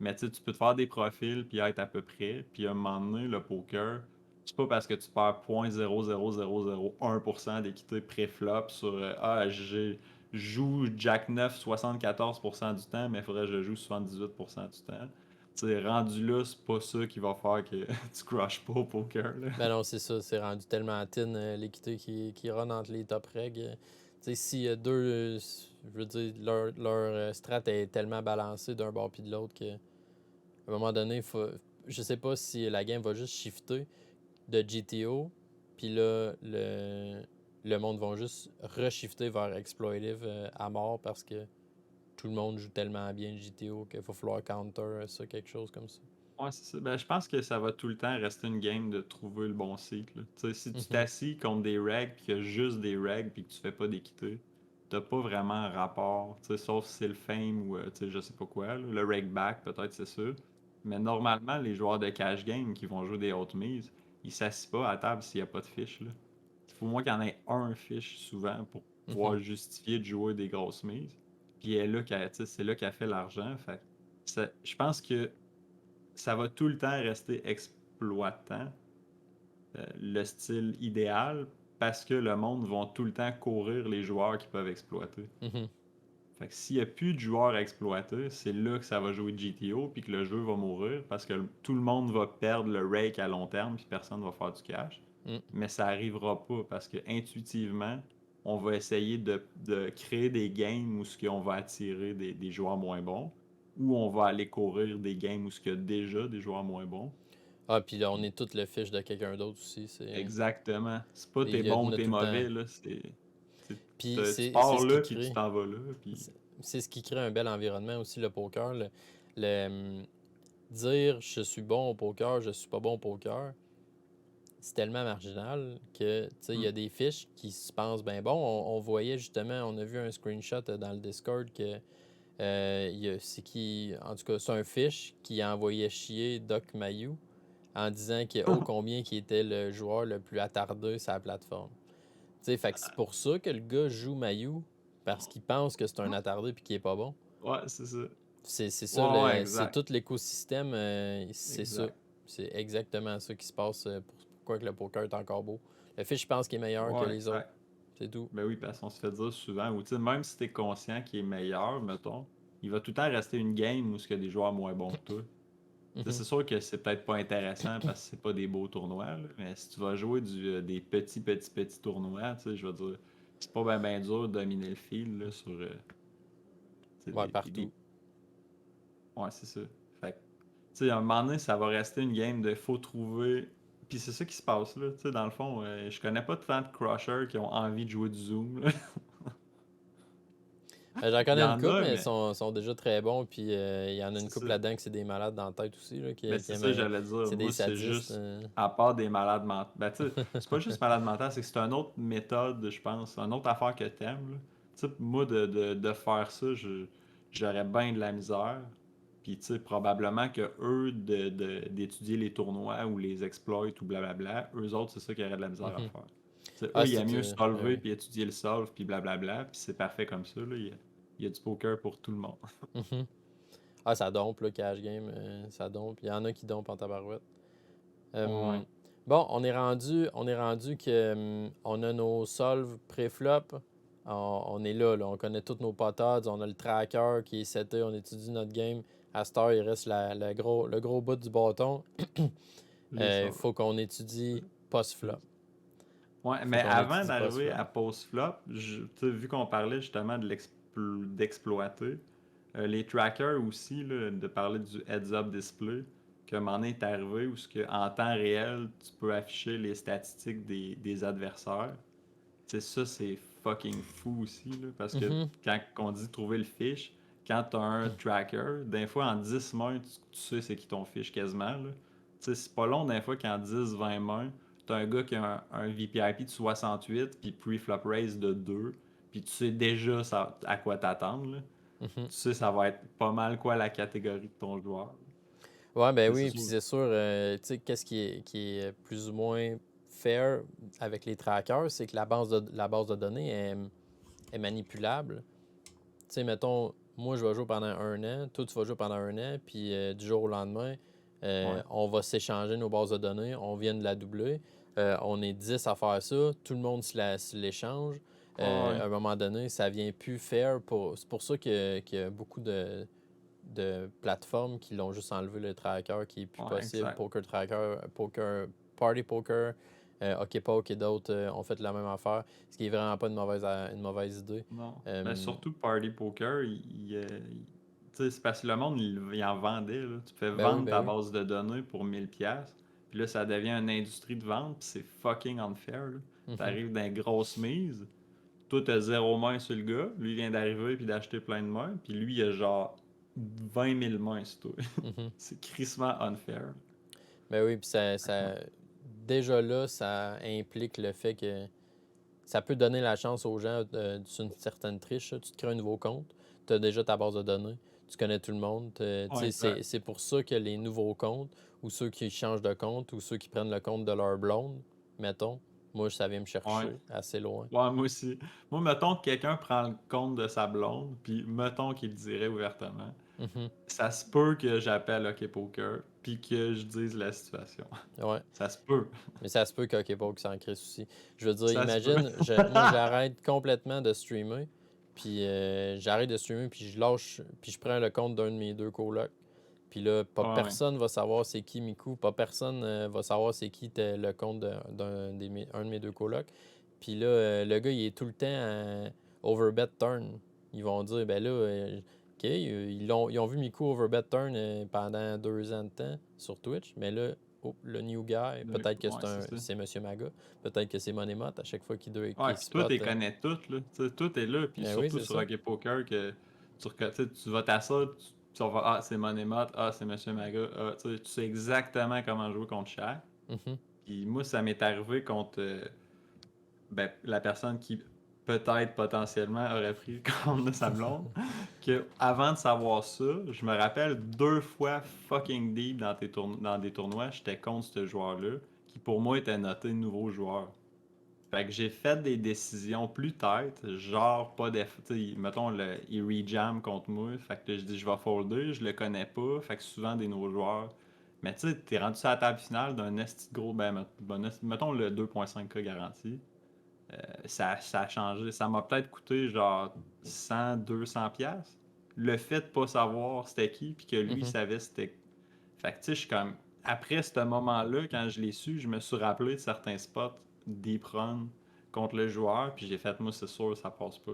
Mais tu sais, tu peux te faire des profils, puis être à peu près. Puis à un moment donné, le poker, c'est pas parce que tu perds 0.00001% d'équité pré-flop sur je joue Jack 9 74% du temps, mais il faudrait que je joue 78% du temps. Tu sais, rendu là, c'est pas ça qui va faire que tu crushes pas au poker, là. Ben non, c'est ça, c'est rendu tellement thin l'équité qui run entre les top regs. Tu sais, s'il y a deux, je veux dire, leur strat est tellement balancée d'un bord puis de l'autre qu'à un moment donné, je sais pas si la game va juste shifter de GTO, puis là, le monde va juste reshifter vers exploitive à mort parce que tout le monde joue tellement bien GTO qu'il va falloir counter ça, quelque chose comme ça. Ouais, c'est ça. Ben, je pense que ça va tout le temps rester une game de trouver le bon cycle. Tu sais, si tu Mhm. t'assis contre des regs, puis qu'il y a juste des regs, puis que tu fais pas d'équité, t'as pas vraiment un rapport, tu sais, sauf si c'est le fame ou tu sais, je sais pas quoi, là. Le reg back, peut-être, c'est sûr. Mais normalement, les joueurs de cash game qui vont jouer des hautes mises, ils s'assient pas à table s'il y a pas de fiche, là. Il faut au moins qu'il y en ait un fiche souvent pour pouvoir Mhm. justifier de jouer des grosses mises. Puis elle est là tu sais, c'est là qu'elle fait l'argent. Fait que je pense que ça va tout le temps rester exploitant, le style idéal, parce que le monde va tout le temps courir les joueurs qui peuvent exploiter. Mhm. Fait que s'il n'y a plus de joueurs à exploiter, c'est là que ça va jouer GTO, puis que le jeu va mourir, parce que tout le monde va perdre le rake à long terme, puis personne va faire du cash. Mm. Mais ça arrivera pas, parce que intuitivement, on va essayer de créer des games où on va attirer des joueurs moins bons. ou on va aller courir des games où il y a déjà des joueurs moins bons. Ah, puis là, on est toutes le fiche de quelqu'un d'autre aussi. Exactement. C'est pas t'es Il y bon ou en a t'es tout le temps. mauvais, là. Puis Tu c'est pars ce qui là, puis tu crée. t'en vas là, puis... C'est ce qui crée un bel environnement aussi, le poker. Dire je suis bon au poker, je suis pas bon au poker, c'est tellement marginal que il y Hmm. a des fiches qui se pensent bien bon. On voyait justement, on a vu un screenshot dans le Discord que c'est qui. En tout cas, c'est un fiche qui a envoyé chier Doc Mayou en disant que oh combien qui était le joueur le plus attardé sur la plateforme. Fait que c'est pour ça que le gars joue Mayou, parce qu'il pense que c'est un attardé puis qu'il est pas bon. Ouais, c'est ça. C'est ça, Ouais, ouais, c'est exact. tout l'écosystème, c'est ça. Exact. C'est exactement ça qui se passe pourquoi que le poker est encore beau. Le fiche, je pense qu'il est meilleur que Ouais, les autres. exact. C'est tout. Ben oui, parce qu'on se fait dire souvent, ou tu sais, même si t'es conscient qu'il est meilleur, mettons, il va tout le temps rester une game où il y a des joueurs moins bons que toi. Tu sais, Mhm. c'est sûr que c'est peut-être pas intéressant parce que c'est pas des beaux tournois, là, mais si tu vas jouer des petits tournois, tu sais, je veux dire, c'est pas bien dur de dominer le fil là, sur tu sais, Ouais, partout. Ouais, c'est ça. Fait que, tu sais, à un moment donné, ça va rester une game de faut trouver. Puis c'est ça qui se passe là. Tu sais, dans le fond, je connais pas tant de crushers qui ont envie de jouer du Zoom, là. J'en Il y connais une en couple, a, mais ils mais sont déjà très bons. Puis il y en a une c'est ça. couple là-dedans que c'est des malades dans la tête aussi, là, Mais qui c'est ça que aiment. j'allais dire. C'est des Moi, c'est sadistes. juste, à part des malades mentaux. Ben, tu sais, c'est pas juste malade mental, c'est que c'est une autre méthode, je pense. Une autre affaire que t'aimes, là. Tu sais, moi, de faire ça, j'aurais bien de la misère. Puis, tu sais, probablement que eux, d'étudier les tournois ou les exploits ou blablabla, eux autres, c'est ça qu'ils auraient de la misère à Mhm. faire. Tu sais, Ah, eux, il y a c'est. mieux Ouais, solver ouais. puis étudier le solve puis blablabla, puis c'est parfait comme ça, là. Il y a du poker pour tout le monde. Mhm. Ah, ça dompe, là, cash game. Ça dompe. Il y en a qui dompent en tabarouette. Ouais. Euh, bon, on est rendu que on a nos solves pré-flop. On est là, on connaît tous nos potages, on a le tracker qui est seté, on étudie notre game. À cette heure, il reste le gros bout du bâton. Les Il solves. faut qu'on étudie post-flop. Ouais, Faut mais qu'on avant étudie d'arriver post-flop. à post-flop, tu sais, vu qu'on parlait justement d'exploiter, les trackers aussi, là, de parler du heads-up display, qu'à un moment donné est arrivé où en temps réel, tu peux afficher les statistiques des adversaires. Tu sais, ça, c'est fucking fou aussi, là, parce que Mhm, quand on dit trouver le fiche, quand tu as un tracker, des fois en 10 mains, tu sais c'est qui ton fiche quasiment. Là. Tu sais, c'est pas long, des fois qu'en 10-20 mains, tu as un gars qui a un VPIP de 68 puis pre-flop raise de 2, puis tu sais déjà à quoi t'attendre. Là. mhm. Tu sais, ça va être pas mal quoi la catégorie de ton joueur. Ouais, ben C'est oui, puis sûr. c'est sûr, tu sais, qu'est-ce qui est plus ou moins fair avec les trackers, c'est que la base de données est manipulable. Tu sais, mettons, moi, je vais jouer pendant un an, toi, tu vas jouer pendant un an, puis du jour au lendemain, Ouais. on va s'échanger nos bases de données, on vient de la doubler. On est 10 à faire ça, tout le monde se l'échange. Ouais. À un moment donné, ça vient plus fair. C'est pour ça qu'il y a beaucoup de plateformes qui l'ont juste enlevé le tracker, qui est plus Ouais, possible. exact. Poker Tracker, Poker, Party Poker, OkPoke et d'autres ont fait la même affaire, ce qui est vraiment pas une mauvaise idée. Non. Mais Euh, surtout Party Poker, tu sais, c'est parce que le monde, il en vendait, là. Tu fais ben oui, vendre ben ta oui. base de données pour 1000$. Puis là, ça devient une industrie de vente, puis c'est fucking unfair, là. Mhm, T'arrives dans une grosse mise, toi, t'as 0 main sur le gars, lui vient d'arriver puis d'acheter plein de mains, puis lui, il a genre 20 000 mains sur toi. mhm. C'est crissement unfair. Ben oui, puis déjà là, ça implique le fait que ça peut donner la chance aux gens d'une certaine triche. Tu te crées un nouveau compte, tu as déjà ta base de données, tu connais tout le monde. Tu Ouais, sais, exact. c'est pour ça que les nouveaux comptes, ou ceux qui changent de compte, ou ceux qui prennent le compte de leur blonde, mettons, moi, ça vient me Ouais. chercher assez loin. Ouais, moi aussi. Moi, mettons que quelqu'un prend le compte de sa blonde, puis mettons qu'il le dirait ouvertement. Mhm. Ça se peut que j'appelle OK Poker puis que je dise la situation. Ouais. Ça se peut. Mais ça se peut qu'Hockeypoke s'en crisse aussi. Je veux dire, Ça se peut. imagine, moi j'arrête complètement de streamer, puis j'arrête de streamer, puis je lâche, puis je prends le compte d'un de mes deux colocs. Puis là, pas Ouais, ouais. personne va savoir c'est qui Miku, pas personne va savoir c'est qui était le compte un de mes deux colocs. Puis là, le gars, il est tout le temps à overbet turn. Ils vont dire, ben là, OK, ils ont vu Miku Overbet Turn pendant 2 ans de temps sur Twitch, mais là, oh, le new guy, peut-être que Ouais, c'est ça. c'est Monsieur Maga, peut-être que c'est Money Mott à chaque fois Ouais, qu'il puis toi, spot. tu les connais toutes, là. Tu sais, tout est là, puis Ben oui, surtout c'est sur ça. Hockey Poker, que tu sais, tu vas t'asseoir, tu vas voir, ah, c'est Monemot, ah, c'est Monsieur Maga, ah, tu sais exactement comment jouer contre chaque. Mhm, Puis moi, ça m'est arrivé contre ben, la personne qui peut-être potentiellement aurait pris contre sa blonde, que avant de savoir ça, je me rappelle 2 fois fucking deep dans des tournois, j'étais contre ce joueur-là, qui pour moi était noté nouveau joueur. Fait que j'ai fait des décisions plus têtes, genre pas d'effort. Mettons, il rejam contre moi. Fait que là, je dis, je vais folder, je le connais pas. Fait que souvent des nouveaux joueurs. Mais tu sais, t'es rendu sur la table finale d'un esti de gros, mettons le 2.5K garanti. Ça a changé. Ça m'a peut-être coûté genre 100, 200 pièces. Le fait de pas savoir c'était qui, puis que lui mhm. savait c'était. Fait que tu sais, je suis comme. Après ce moment-là, quand je l'ai su, je me suis rappelé de certains spots deep run contre le joueur, puis j'ai fait, moi, c'est sûr, ça passe pas.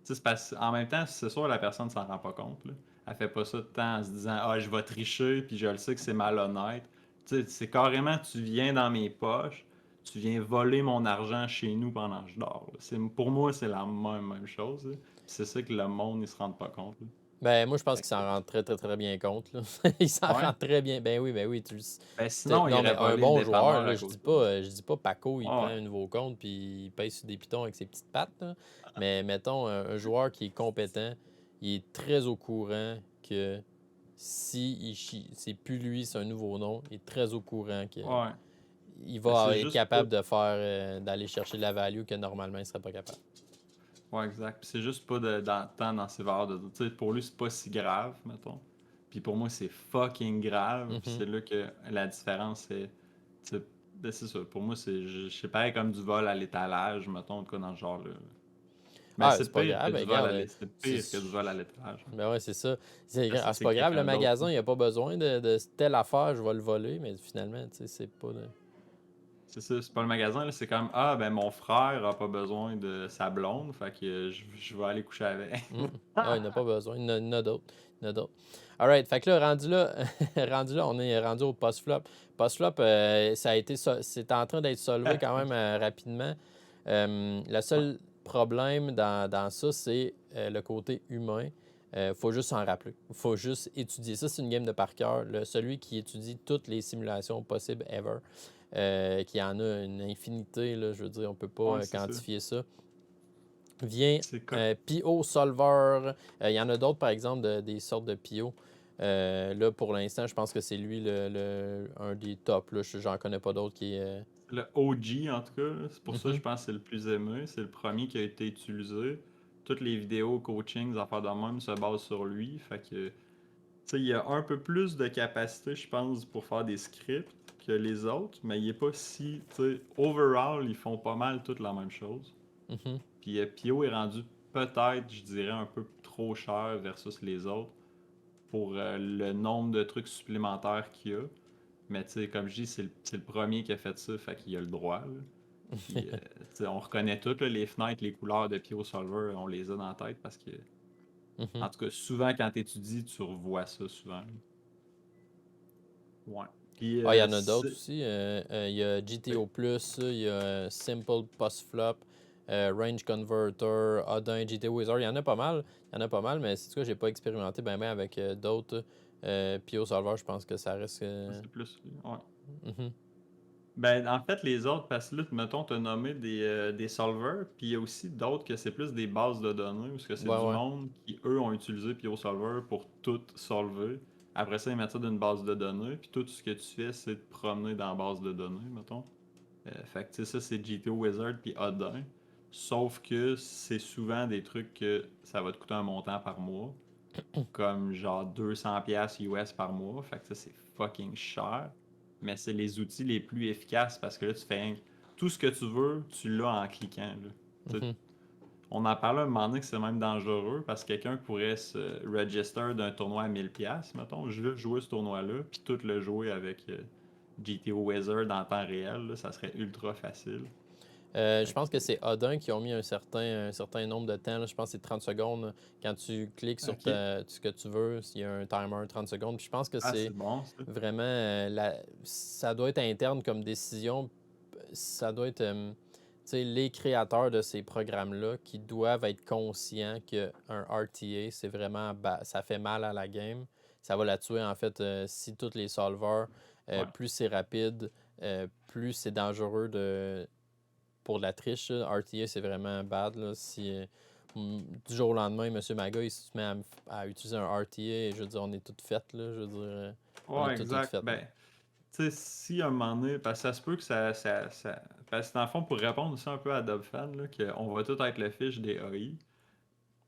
Tu sais, en même temps, c'est sûr, la personne s'en rend pas compte. Là. Elle fait pas ça de temps en se disant, ah, je vais tricher, puis je le sais que c'est malhonnête. Tu sais, c'est carrément, tu viens dans mes poches, tu viens voler mon argent chez nous pendant que je dors. Pour moi, c'est la même chose. Là. C'est ça que le monde, il se rend pas compte. Là. Ben, moi, je pense Fait qu'il s'en que, rend très, très, très bien compte, là. Il s'en ouais. rend très bien. Ben oui, Ben sinon, il Non, mais aurait un volé le bon joueur, dépanneur là, à côté. je dis pas Paco, il Ouais, prend ouais. un nouveau compte puis il pèse sur des pitons avec ses petites pattes, là. Mais mettons, un joueur qui est compétent, il est très au courant que si c'est plus lui, c'est un nouveau nom, il est très au courant que Ouais. il Mais c'est va être juste pas. capable de faire, d'aller chercher de la value que normalement il serait pas capable. Ouais, exact. Puis c'est juste pas tant dans ses valeurs de. Tu sais, pour lui, c'est pas si grave, mettons. Puis pour moi, c'est fucking grave. Puis Mhm. c'est là que la différence, c'est. Tu sais, ben, c'est ça. Pour moi, c'est pareil comme du vol à l'étalage, mettons, en tout cas dans ce genre-là. Mais Ah, c'est c'est pas pire que grave, ben du vol à regarde, l'étalage. C'est c'est pire que du vol à l'étalage. ben ouais, c'est ça. Parce que C'est c'est pas grave, le quelqu'un d'autre. magasin, il n'y a pas besoin de telle affaire, je vais le voler, mais finalement, tu sais, c'est pas de. C'est ça, c'est pas le magasin, là, c'est comme ah ben mon frère a pas besoin de sa blonde, fait que je vais aller coucher avec. Mm. Ah, il n'a pas besoin. Il y en a d'autres. Il y en a d'autres. All right. Fait que là, rendu là, rendu là, on est rendu au post-flop. Post-flop, c'est en train d'être solvé quand même rapidement. Le Ouais, seul problème dans ça, c'est le côté humain. Il faut juste s'en rappeler. Il faut juste étudier. Ça, c'est une game de par cœur. Celui qui étudie toutes les simulations possibles ever, qui en a une infinité, là, je veux dire, on ne peut pas ouais, c'est ça. quantifier ça vient C'est co- Pio Solver. Il y en a d'autres, par exemple, des sortes de Pio. Là, pour l'instant, je pense que c'est lui un des tops. Là. J'en connais pas d'autres qui est. Le OG en tout cas, là, c'est pour ça que Mhm, je pense que c'est le plus aimé, c'est le premier qui a été utilisé. Toutes les vidéos, coaching, les affaires de même se basent sur lui, fait que tu sais, il y a un peu plus de capacité, je pense, pour faire des scripts que les autres, mais il est pas si, tu sais, overall, ils font pas mal toutes la même chose. mhm. Puis Pio est rendu peut-être, je dirais, un peu trop cher versus les autres pour le nombre de trucs supplémentaires qu'il y a. Mais tu sais, comme je dis, c'est le premier qui a fait ça, fait qu'il a le droit. Là. Puis, tu sais, on reconnaît toutes là, les fenêtres, les couleurs de Pio Solver, on les a dans la tête parce que, Mhm. en tout cas, souvent quand tu étudies, tu revois ça souvent. Ouais. Puis, Ah, il y en a d'autres aussi. Il y a GTO Plus, il y a Simple Post Flop, Range Converter, Odin, GTO Wizard. Il y en a pas mal. Il y en a pas mal, mais c'est que j'ai pas expérimenté ben avec d'autres. Pio Solver, je pense que ça reste. c'est plus. Ouais. Mhm. Ben, en fait, les autres, parce que là, mettons, tu as nommé des solvers, puis il y a aussi d'autres que c'est plus des bases de données, parce que c'est Ouais, du ouais. monde qui, eux, ont utilisé PioSolver pour tout solver. Après ça, ils mettent ça dans une base de données, puis tout ce que tu fais, c'est de promener dans la base de données, mettons. Fait que, tu sais, ça, c'est GTO Wizard puis Odin. Sauf que c'est souvent des trucs que ça va te coûter un montant par mois, comme genre 200$ US par mois. Fait que ça, c'est fucking cher. Mais c'est les outils les plus efficaces parce que là, tu fais tout ce que tu veux, tu l'as en cliquant. Là. Tu sais, Mhm. on en parlait un moment donné que c'est même dangereux parce que quelqu'un pourrait se register d'un tournoi à 1000$, mettons. Je veux jouer ce tournoi-là, puis tout le jouer avec GTO Wizard en temps réel. Là, ça serait ultra facile. Je pense que c'est Odin qui ont mis un certain nombre de temps, là. Je pense que c'est 30 secondes, là. Quand tu cliques sur OK. ce que tu veux, il y a un timer 30 secondes. Puis je pense que Ah, c'est c'est bon ça. vraiment ça doit être interne comme décision. Ça doit être tu sais, les créateurs de ces programmes-là qui doivent être conscients qu'un RTA, c'est vraiment ça fait mal à la game. Ça va la tuer en fait si tous les solvers, Ouais. plus c'est rapide, plus c'est dangereux pour de la triche. Là. RTA, c'est vraiment bad. Là. Si du jour au lendemain, M. Maga, il se met à utiliser un RTA, je veux dire, on est toutes faites. Là, je veux dire, on est Ouais, toutes exact. faites. Là. Ben, tu sais, si à un moment donné, parce que ça se peut que ça. Parce que dans le fond, pour répondre aussi un peu à Dubfan, là, qu'on va tout être le fiche des AI,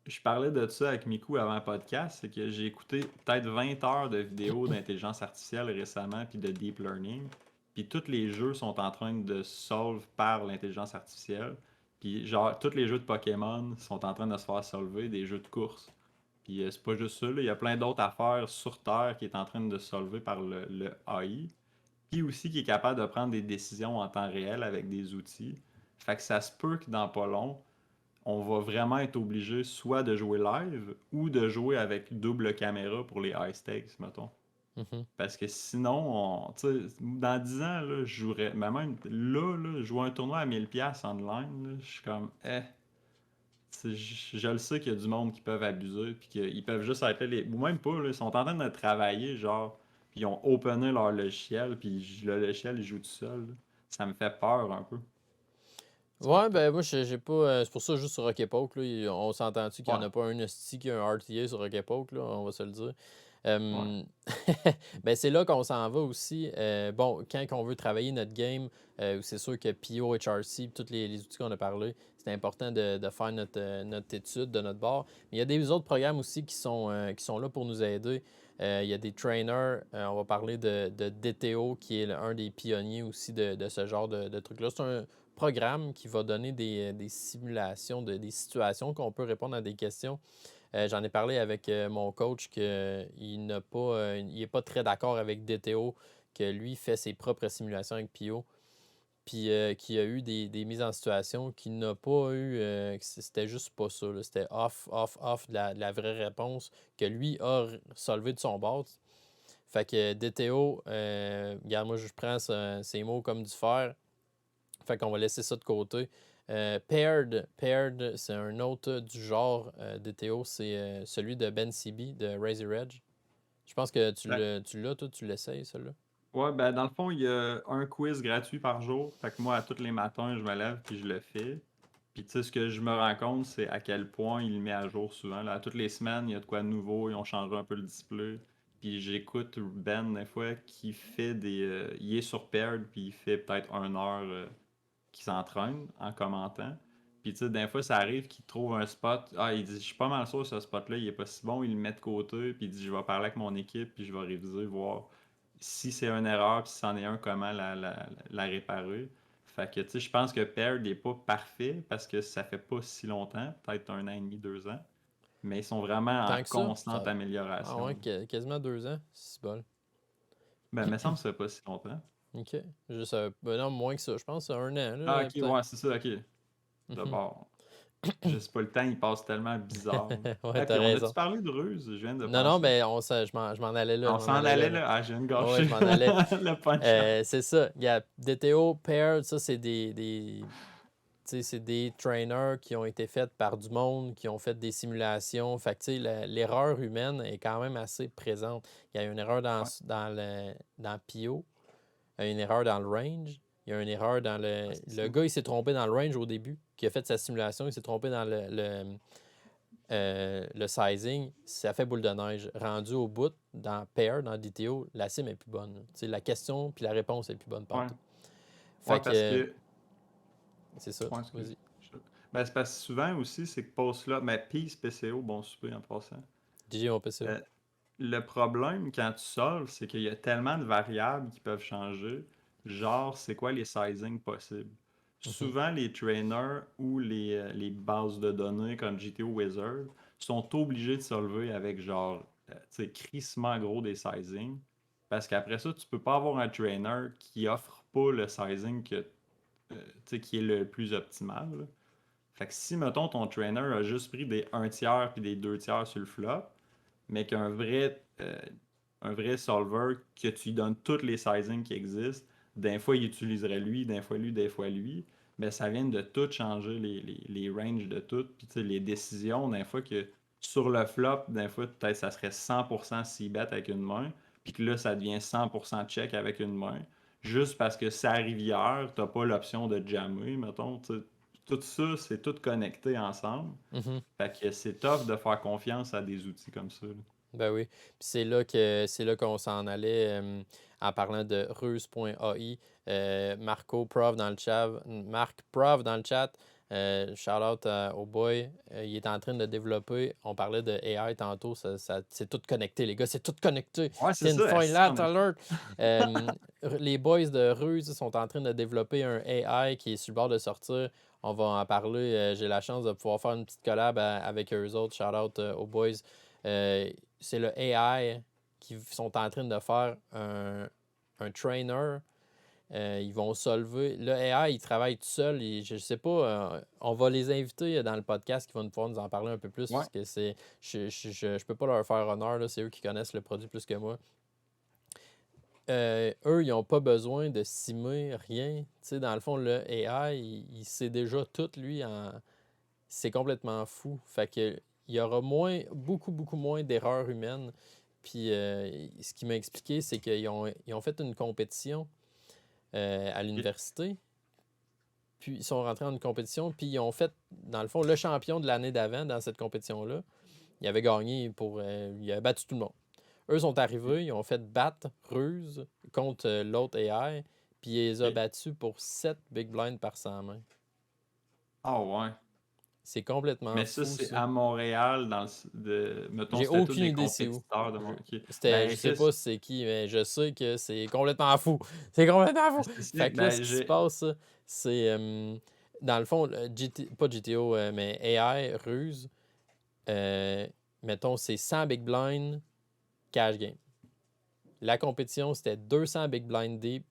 je parlais de ça avec Miku avant le podcast, c'est que j'ai écouté peut-être 20 heures de vidéos d'intelligence artificielle récemment, puis de deep learning. Puis tous les jeux sont en train de solve par l'intelligence artificielle. Puis genre, tous les jeux de Pokémon sont en train de se faire solver, des jeux de course. Puis c'est pas juste ça, là, il y a plein d'autres affaires sur Terre qui est en train de se solver par le AI. Puis aussi qui est capable de prendre des décisions en temps réel avec des outils. Fait que ça se peut que dans pas long, on va vraiment être obligé soit de jouer live ou de jouer avec double caméra pour les high stakes, mettons. Mhm. Parce que sinon, dans 10 ans, là, je jouerais. Mais même là, jouer un tournoi à 1000$ online, là, je suis comme, je le sais qu'il y a du monde qui peuvent abuser, puis qu'ils peuvent juste être là, ou même pas, là, ils sont en train de travailler, genre, puis ils ont opené leur logiciel, puis le logiciel, il joue tout seul. Là. Ça me fait peur un peu. Ouais, ben moi, j'ai pas. C'est pour ça, juste sur Rocket Poke, là, on s'entend-tu qu'il n'y en Ouais, a pas un esti qui a un RTA sur Rocket Poke, là, on va se le dire. ouais, Euh, ben, c'est là qu'on s'en va aussi. Bon, quand on veut travailler notre game, c'est sûr que PO, HRC, tous les outils qu'on a parlé, c'est important de faire notre étude de notre bord. Mais il y a des autres programmes aussi qui sont là pour nous aider. Il y a des trainers, on va parler de DTO, qui est un des pionniers aussi de ce genre de trucs-là. C'est un programme qui va donner des simulations, des situations qu'on peut répondre à des questions. J'en ai parlé avec mon coach qu'il n'a pas, il n'est pas très d'accord avec DTO, que lui fait ses propres simulations avec Pio, puis qu'il a eu des mises en situation qu'il n'a pas eu, que c'était juste pas ça. Là. C'était off, off, off de la vraie réponse que lui a solvé de son bord. Fait que DTO, regarde, moi je prends ces mots comme du fer. Fait qu'on va laisser ça de côté. Paired, c'est un autre du genre DTO, c'est celui de Ben CB de Razor Edge. Je pense que ouais. tu l'as, toi, tu l'essayes, celui-là. Ouais, ben dans le fond, il y a un quiz gratuit par jour. Fait que moi, à tous les matins, je me lève puis je le fais. Puis tu sais, ce que je me rends compte, c'est à quel point il le met à jour souvent. Là, toutes les semaines, il y a de quoi de nouveau, ils ont changé un peu le display. Puis j'écoute Ben des fois qui fait des. Il est sur Paired, puis il fait peut-être 1 heure qu'il s'entraîne en commentant. Puis tu sais, des fois, ça arrive qu'il trouve un spot. Ah, il dit, je suis pas mal sûr que ce spot-là, il est pas si bon. Il le met de côté, puis il dit, je vais parler avec mon équipe, puis je vais réviser, voir si c'est une erreur, puis si c'en est un, comment la réparer. Fait que, tu sais, je pense que Paired n'est pas parfait parce que ça fait pas si longtemps, peut-être 1 an et demi, 2 ans, mais ils sont vraiment en Tant que ça, constante ah ouais, amélioration. quasiment 2 ans, c'est bon. Ben, il me semble que ça fait pas si longtemps. OK. Juste, ben non, moins que ça. Je pense que c'est 1 an, Ah, là, ok, peut-être. ouais, c'est ça, ok. Mhm. D'abord, je sais pas, le temps, il passe tellement bizarre. Ouais, Et t'as puis, on a-tu raison. parlé de ruse? Je viens de Non, non, penser. ben, je m'en allais là, je On m'en s'en allais là, allait là. là. Ah, je viens de Ouais, je gâcher m'en allais. le punchline. C'est ça. Regarde, DTO, Paired, ça, c'est tu sais, c'est des trainers qui ont été faits par du monde, qui ont fait des simulations. Fait que, tu sais, l'erreur humaine est quand même assez présente. Il y a une erreur Ouais, dans PIO, il y a une erreur dans le range, il y a une erreur dans ah, le. c'est ça. Le gars, il s'est trompé dans le range au début, qui a fait sa simulation, il s'est trompé dans le sizing. Ça fait boule de neige. Rendu au bout, dans Pair, dans DTO, la sim est plus bonne. Tu sais, la question puis la réponse est plus bonne Ouais, partout. ouais, Fait parce que, que. c'est ça. Ouais, excuse. Vas-y. Ben, c'est parce que souvent aussi, c'est que post-là. Mais Peace PCO, bon souper en passant. DJ, on peut ça. Euh, le problème quand tu solves, c'est qu'il y a tellement de variables qui peuvent changer. Genre, c'est quoi les sizings possibles? Mhm. Souvent, les trainers ou les bases de données comme GTO Wizard sont obligés de solver avec genre, tu sais, crissement gros des sizings. Parce qu'après ça, tu peux pas avoir un trainer qui offre pas le sizing que qui est le plus optimal. Là. Fait que si, mettons, ton trainer a juste pris des 1 tiers puis des 2 tiers sur le flop, mais un vrai solver que tu lui donnes tous les sizings qui existent, d'un fois il utiliserait lui, d'un fois lui, des fois lui, ben ça vient de tout changer les ranges de tout, puis tu sais, les décisions, d'un fois que sur le flop, d'un fois peut-être ça serait 100% c-bet avec une main, puis que là ça devient 100% check avec une main, juste parce que sa rivière, t'as pas l'option de jammer, mettons, tu sais. Tout ça, c'est tout connecté ensemble. Mhm. Fait que c'est tough de faire confiance à des outils comme ça. Là. Ben oui. Puis c'est là qu'on s'en allait en parlant de ruse.ai. Marco Prof dans le chat. Marc Prof dans le chat. Shout out au boy. Il est en train de développer. On parlait de AI tantôt. C'est tout connecté, les gars. C'est tout connecté. Ouais, c'est ça. Tinfoil Esti, Lat on est... alert. Les boys de Ruse sont en train de développer un AI qui est sur le bord de sortir. On va en parler. J'ai la chance de pouvoir faire une petite collab avec eux autres. Shout out aux boys. Euh, c'est le AI qui sont en train de faire un trainer. Ils vont solver. Le AI, il travaille tout seul. Je ne sais pas. On va les inviter dans le podcast qui vont pouvoir nous en parler un peu plus. Ouais. Parce que c'est. Je peux pas leur faire honneur. Là, c'est eux qui connaissent le produit plus que moi. Eux, ils n'ont pas besoin de simer rien. Tu sais, dans le fond, le AI, il sait déjà tout, lui, c'est complètement fou. Fait que il y aura beaucoup moins d'erreurs humaines. Puis ce qui m'a expliqué, c'est qu'ils ont fait une compétition à Ok. l'université. Puis ils sont rentrés dans une compétition, puis ils ont fait, dans le fond, le champion de l'année d'avant dans cette compétition-là. Il avait gagné il avait battu tout le monde. Eux sont arrivés, ils ont fait battre Ruse contre l'autre AI, puis il les a Ok. battus pour 7 big blinds par 100 mains. Ah ouais. C'est complètement Mais ça, fou, c'est ça. à Montréal, mettons, J'ai c'était tous aucune des idée c'est où. compétiteurs de Je, Montréal. Ok. je Ben, sais pas c'est qui, mais je sais que c'est complètement fou. C'est complètement fou. c'est ça. Fait que là, ce Ben, qui se passe, c'est dans le fond, pas GTO, mais AI, Ruse, euh, mettons, c'est 100 big blind cash game. La compétition, c'était 200 big blind deep.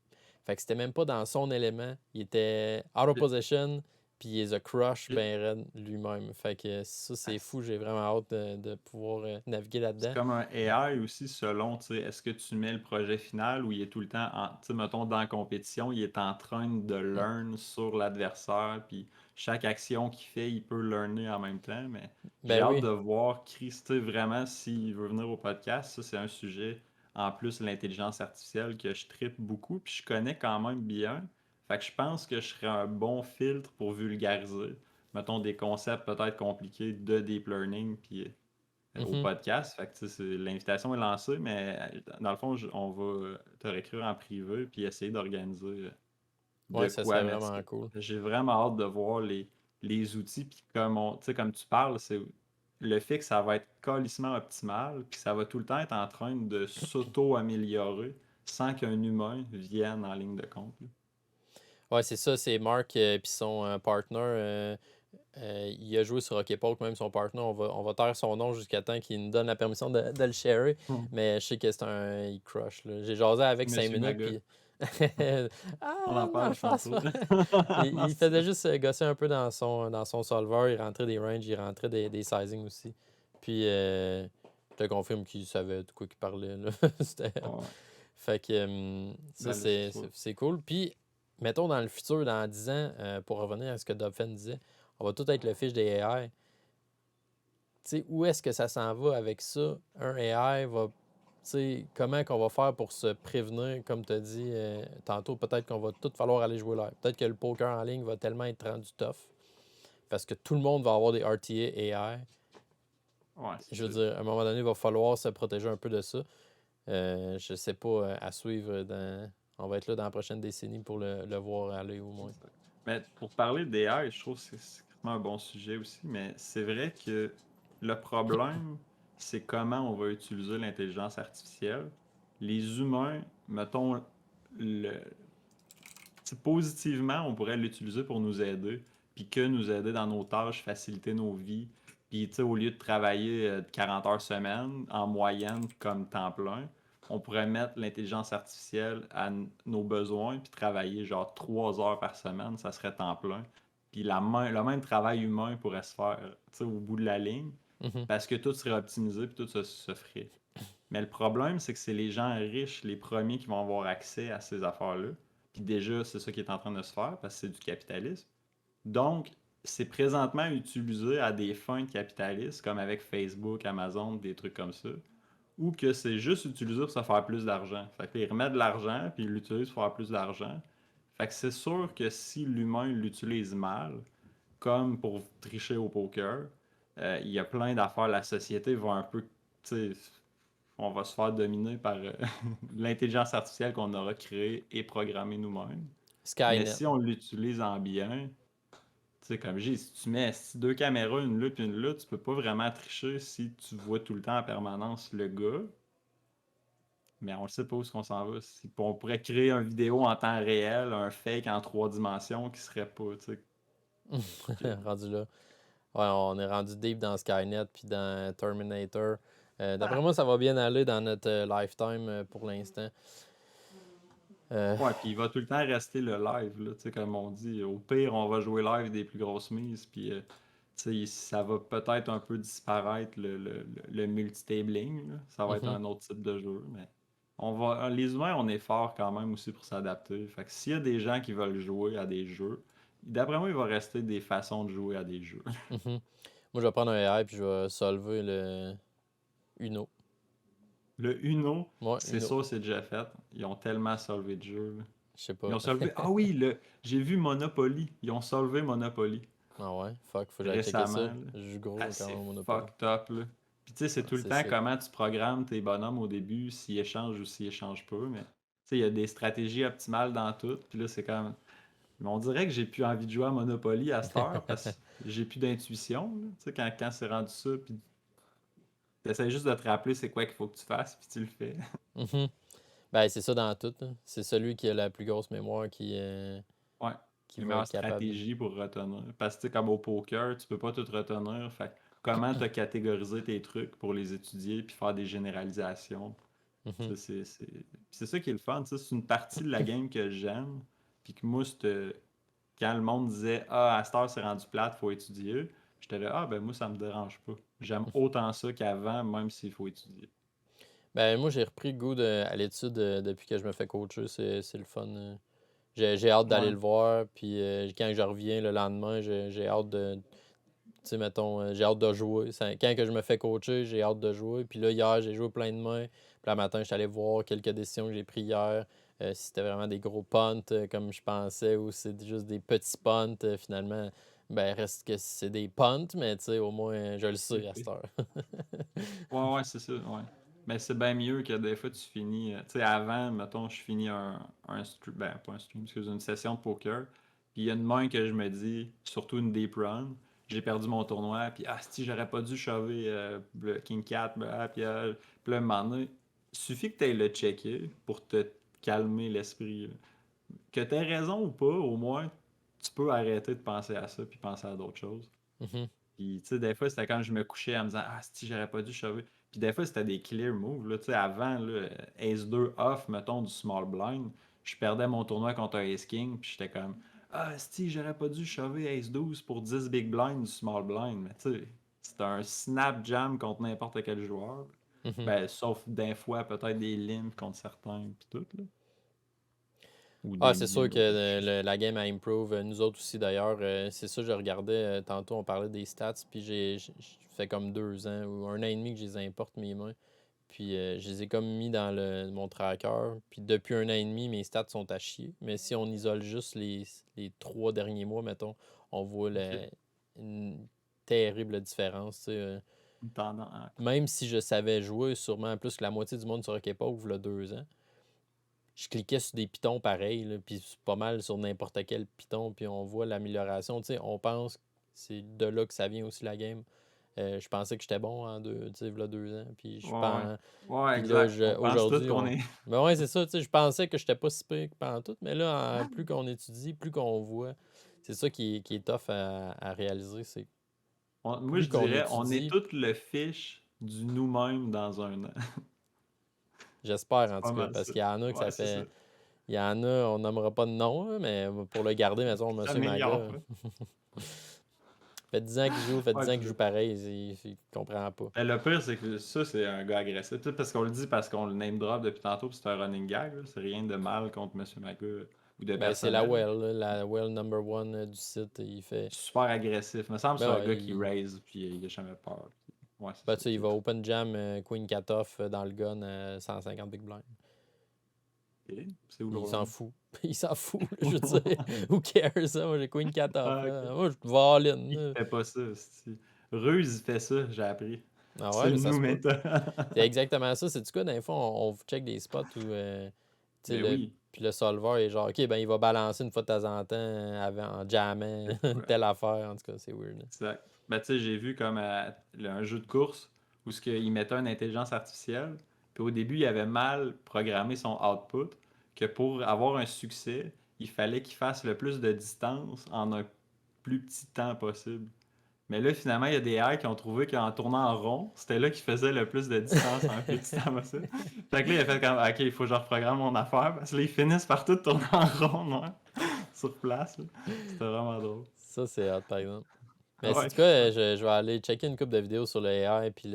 Fait que c'était même pas dans son élément. Il était out of possession, puis il les a crush Ok. ben raide lui-même. Fait que ça, Ah, c'est fou. J'ai vraiment hâte de pouvoir naviguer c'est là-dedans. comme un AI aussi, selon, tu sais, est-ce que tu mets le projet final ou il est tout le temps, tu sais, mettons, dans la compétition, il est en train de Mm. learn sur l'adversaire, puis chaque action qu'il fait, il peut learner en même temps, mais j'ai Ben hâte oui. de voir Chris, tu sais, vraiment, s'il veut venir au podcast, ça, c'est un sujet, en plus, l'intelligence artificielle, que je tripe beaucoup, puis je connais quand même bien, fait que je pense que je serais un bon filtre pour vulgariser, mettons, des concepts peut-être compliqués de deep learning, puis au Mhm. podcast. Fait que, tu sais, l'invitation est lancée, mais dans le fond, on va te réécrire en privé puis essayer d'organiser de Ouais, ça quoi. serait Mais vraiment cool. j'ai vraiment hâte de voir les outils. Puis tu sais, comme tu parles, c'est le fait que ça va être calissement optimal, puis ça va tout le temps être en train de s'auto-améliorer sans qu'un humain vienne en ligne de compte. Là. Ouais, c'est ça. C'est Mark puis son partner. Il a joué sur Hockey Poke, même son partner. On va taire son nom jusqu'à temps qu'il nous donne la permission de le sharer. Mais je sais que c'est un. Il crush. Là. J'ai jasé avec 5 Monsieur minutes, Maga, puis. on Ah en non, parle je pense tantôt. pas. Non, Il c'est faisait juste gosser un peu dans son solver. Il rentrait des ranges, il rentrait des sizing aussi. Puis, je te confirme qu'il savait de quoi il parlait. Là. C'était. ouais. Fait que ça, Ben là, c'est sûr. c'est cool. Puis, mettons dans le futur, dans 10 ans, pour revenir à ce que Dobfen disait, on va tout être le fiche des AI. Tu sais, où est-ce que ça s'en va avec ça? Un AI va. Tu sais, comment qu'on va faire pour se prévenir, comme tu as dit tantôt, peut-être qu'on va tout falloir aller jouer là. Peut-être que le poker en ligne va tellement être rendu tough parce que tout le monde va avoir des RTA AI. Ouais, c'est Je veux ça. dire, à un moment donné, il va falloir se protéger un peu de ça. Je sais pas, à suivre on va être là dans la prochaine décennie pour le voir aller au moins. Exact. Mais pour parler d'AI, je trouve que c'est vraiment un bon sujet aussi, mais c'est vrai que le problème, c'est comment on va utiliser l'intelligence artificielle. Les humains, mettons, le... positivement, on pourrait l'utiliser pour nous aider, puis que nous aider dans nos tâches, faciliter nos vies. Puis, tu sais, au lieu de travailler 40 heures semaine, en moyenne, comme temps plein, on pourrait mettre l'intelligence artificielle à nos besoins puis travailler genre 3 heures par semaine, ça serait temps plein. Puis le même travail humain pourrait se faire au bout de la ligne Mhm. parce que tout serait optimisé puis tout se ferait. Mais le problème, c'est que c'est les gens riches, les premiers qui vont avoir accès à ces affaires-là. Puis déjà, c'est ça qui est en train de se faire parce que c'est du capitalisme. Donc, c'est présentement utilisé à des fins capitalistes, comme avec Facebook, Amazon, des trucs comme ça, ou que c'est juste utilisé pour se faire plus d'argent. Fait qu'ils remettent de l'argent, puis ils l'utilisent pour faire plus d'argent. Fait que c'est sûr que si l'humain l'utilise mal, comme pour tricher au poker, il y a plein d'affaires. La société va un peu, tu sais, on va se faire dominer par l'intelligence artificielle qu'on aura créée et programmée nous-mêmes. Mais Skynet. si on l'utilise en bien, tu sais, comme j'ai, si tu mets 2 caméras, une là puis une là, tu peux pas vraiment tricher si tu vois tout le temps en permanence le gars. Mais on ne sait pas où est-ce qu'on s'en va. On pourrait créer une vidéo en temps réel, un fake en 3 dimensions qui serait pas, tu sais. Rendu là. Ouais, on est rendu deep dans Skynet puis dans Terminator. D'après Ah! moi, ça va bien aller dans notre lifetime pour l'instant. Euh, Ouais, puis il va tout le temps rester le live, là, tu sais, comme on dit. Au pire, on va jouer live des plus grosses mises, puis tu sais, ça va peut-être un peu disparaître le multitabling, là. Ça va être mhm. un autre type de jeu, mais les humains, on est forts quand même aussi pour s'adapter. Fait que s'il y a des gens qui veulent jouer à des jeux, d'après moi, il va rester des façons de jouer à des jeux. Mhm. Moi, je vais prendre un AI puis je vais solver le Uno. Le Uno, Ouais, c'est Uno. sûr, c'est déjà fait. Ils ont tellement solvé de jeux, là. Je sais Ils pas. ont solvé. Ah oui, j'ai vu Monopoly. Ils ont solvé Monopoly Ah ouais, fuck, faut que j'aille checker ça. récemment, là. Je joue Ah, gros quand c'est même au Monopoly. fucked up, là. Puis tu sais, c'est Ah, tout le c'est temps sick. comment tu programmes tes bonhommes au début, s'ils échangent ou s'ils échangent pas, mais tu sais, il y a des stratégies optimales dans tout. Puis là, c'est comme. Mais on dirait que j'ai plus envie de jouer à Monopoly à cette heure parce que j'ai plus d'intuition, là. Tu sais, quand c'est rendu ça, puis t'essaies juste de te rappeler c'est quoi qu'il faut que tu fasses, puis tu le fais. Mhm. Ben, c'est ça dans tout, là. C'est celui qui a la plus grosse mémoire Ouais. qui Les va meilleures être capable. stratégies pour retenir. Parce que tu sais, comme au poker, tu peux pas tout retenir. Fait que comment t'as catégorisé tes trucs pour les étudier puis faire des généralisations. Mhm. Ça, c'est ça qui est le fun. Ça, c'est une partie de la game que j'aime. Puis que moi, quand le monde disait Ah, à cette heure, c'est rendu plate, faut étudier. J'étais là, ah, ben moi, ça me dérange pas. J'aime autant ça qu'avant, même s'il faut étudier. Ben, moi, j'ai repris goût à l'étude depuis que je me fais coacher. C'est le fun. J'ai hâte d'aller Ouais. le voir. Puis quand je reviens le lendemain, j'ai hâte de. Tu sais, mettons, j'ai hâte de jouer. Quand que je me fais coacher, j'ai hâte de jouer. Puis là, hier, j'ai joué plein de mains. Puis là, matin, je suis allé voir quelques décisions que j'ai prises hier. Si c'était vraiment des gros punts comme je pensais ou si c'est juste des petits punts, finalement, ben reste que c'est des punts, mais tu sais, au moins, je le sais à cette heure. Ouais, ouais, c'est ça, ouais. Mais c'est bien mieux que des fois tu finis. Tu sais, avant, mettons, je finis un stream, ben pas un stream, excuse, une session de poker. Puis il y a une main que je me dis, surtout une deep run, j'ai perdu mon tournoi, puis ah, si j'aurais pas dû shover le King 4, puis là, un moment donné, il suffit que tu ailles le checker pour te calmer l'esprit, là. Que tu aies raison ou pas, au moins, tu peux arrêter de penser à ça puis penser à d'autres choses. Mhm. Puis, tu sais, des fois, c'était quand je me couchais en me disant, ah, si j'aurais pas dû shove. Puis, des fois, c'était des clear moves. Là. Tu sais, avant, là, Ace 2 off, mettons, du small blind, je perdais mon tournoi contre un Ace King. Puis, j'étais comme, ah, si j'aurais pas dû shover Ace 12 pour 10 big blind du small blind. Mais, tu sais, c'était un snap jam contre n'importe quel joueur. Mhm. Ben, sauf des fois, peut-être des limps contre certains, puis tout, là. Ou Ah, des c'est sûr que limps. la game a improve. Nous autres aussi, d'ailleurs. C'est ça, je regardais. Tantôt, on parlait des stats. Puis j'ai fait comme 2 ans ou 1 an et demi que je les importe, mes mains. Puis je les ai comme mis dans mon tracker. Puis depuis 1 an et demi, mes stats sont à chier. Mais si on isole juste les 3 derniers mois, mettons, on voit Ok. une terrible différence. Tu sais, Une tendance. même si je savais jouer sûrement plus que la moitié du monde sur Hockeypop, il y a 2 ans, je cliquais sur des pitons pareils, là, puis c'est pas mal sur n'importe quel piton, puis on voit l'amélioration. Tu sais, on pense que c'est de là que ça vient aussi la game. Je pensais que j'étais bon en tu sais, v'là 2 ans, puis je Ouais, ouais. pense. Ouais, Puis là, exact. On pense tous aujourd'hui, qu'on est. Ben ouais, c'est ça, tu sais, je pensais que j'étais pas si pire que pendant tout, mais là, plus qu'on étudie, plus qu'on voit, c'est ça qui est tough à réaliser, c'est Moi, plus je qu'on dirais, on est étudie. tout le fiche du nous-mêmes dans un an. J'espère, en Pas tout cas, mal parce ça. qu'il y en a que ça Ouais, c'est ça. fait... Il y en a, on nommera pas de nom, là, mais pour le garder, mettons, Ça Monsieur améliore, Maga, hein. fait 10 ans qu'il joue, fait Ouais, 10 ans puis qu'il joue pareil, il comprend pas. ben, le pire, c'est que ça, c'est un gars agressif. Tu sais, parce qu'on le dit parce qu'on le name drop depuis tantôt, puis c'est un running gag, là. C'est rien de mal contre Monsieur Maga ou de Ben, c'est la personnel. well, là, la well number one du site. Il fait. Super agressif. Il me semble que c'est Ben un ouais, gars qui raise, puis il a jamais peur. Ouais, c'est ben, ça. tu sais, il va open jam Queen Cut-Off dans le gun 150 Big Blind. Ok. C'est où le Il s'en run? fout. Il s'en fout, là, je veux dire. Who cares, hein? Moi, j'ai Queen Cut-Off. Ah, ok. Moi, je vais all-in. Qui Là. fait pas ça, c'est-tu? Ruse, il fait ça, j'ai appris. Ah ouais, C'est mais ça nous se peut. maintenant. C'est exactement ça. C'est du coup, des fois, on check des spots où, tu sais, Ben oui. puis le solver est genre, OK, ben, il va balancer une fois de temps en temps en jammant Ouais, telle affaire. En tout cas, c'est weird. Là. exact. Ben, tu sais, j'ai vu comme un jeu de course où il mettait une intelligence artificielle. Puis au début, il avait mal programmé son output, que pour avoir un succès, il fallait qu'il fasse le plus de distance en un plus petit temps possible. Mais là, finalement, il y a des hacks qui ont trouvé qu'en tournant en rond, c'était là qu'il faisait le plus de distance en un plus petit temps possible. Fait que là, il a fait comme, OK, il faut que je reprogramme mon affaire, parce que là, ils finissent par tout tourner en rond, non? Sur place, là. C'était vraiment drôle. Ça, c'est hot, par exemple. Mais Ouais, c'est quoi, je vais aller checker une couple de vidéos sur le AI puis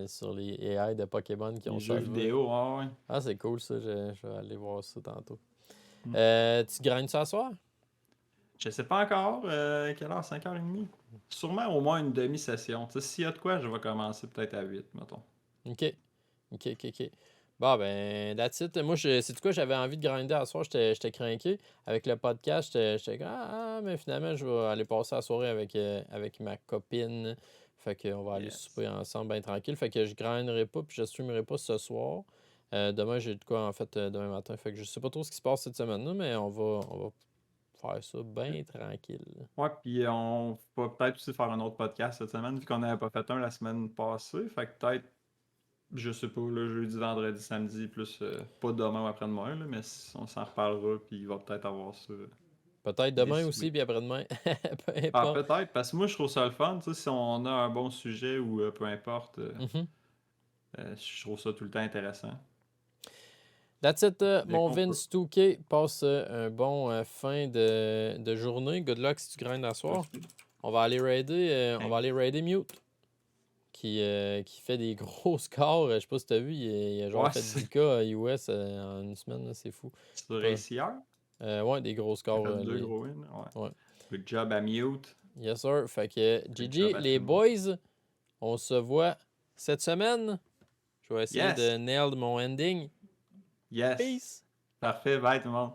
sur les AI de Pokémon qui ont les jeux solvé. vidéo, ouais, ouais. Ah, c'est cool ça, je vais aller voir ça tantôt. Hmm. Tu grindes ça ce soir? Je sais pas encore, quelle heure, 5h30? Sûrement au moins une demi-session. Tu sais, s'il y a de quoi, je vais commencer peut-être à 8, mettons. Ok. Ok. Bon, ben, that's it. Moi, c'est quoi, j'avais envie de grinder à soir, j'étais craqué. Avec le podcast, j'étais comme, mais finalement, je vais aller passer la soirée avec ma copine. Fait qu'on va aller Yes. souper ensemble, bien tranquille. Fait que je grinderai pas, puis je streamerai pas ce soir. Demain, j'ai de quoi, en fait, demain matin. Fait que je sais pas trop ce qui se passe cette semaine-là, mais on va faire ça bien tranquille. Ouais, puis on va peut-être aussi faire un autre podcast cette semaine, vu qu'on n'avait pas fait un la semaine passée. Fait que peut-être, je sais pas, le jeudi, vendredi, samedi, plus pas demain ou après-demain, là, mais on s'en reparlera, puis il va peut-être avoir ça Peut-être demain aussi, décidé. puis après-demain. Peu Ah, importe. peut-être, parce que moi, je trouve ça le fun, tu sais, si on a un bon sujet ou peu importe, Mhm. je trouve ça tout le temps intéressant. That's it, Dès mon qu'on peut. Vince 2K. Passe un bon fin de journée. Good luck si tu grindes à soir. On va aller raider Mute, qui fait des gros scores. Je sais pas si tu as vu, il a genre Ouais, fait c'est 10K US en une semaine, là, c'est fou. sur Pas- ACR. Ouais, des gros Il a scores. fait deux gros wins. Ouais. Ouais. Good job à Mute. Yes, sir. Fait que Good GG, job à tout les le monde. boys, on se voit cette semaine. Je vais essayer de Yes! nail mon ending. Yes! Peace! Parfait, bye tout le monde.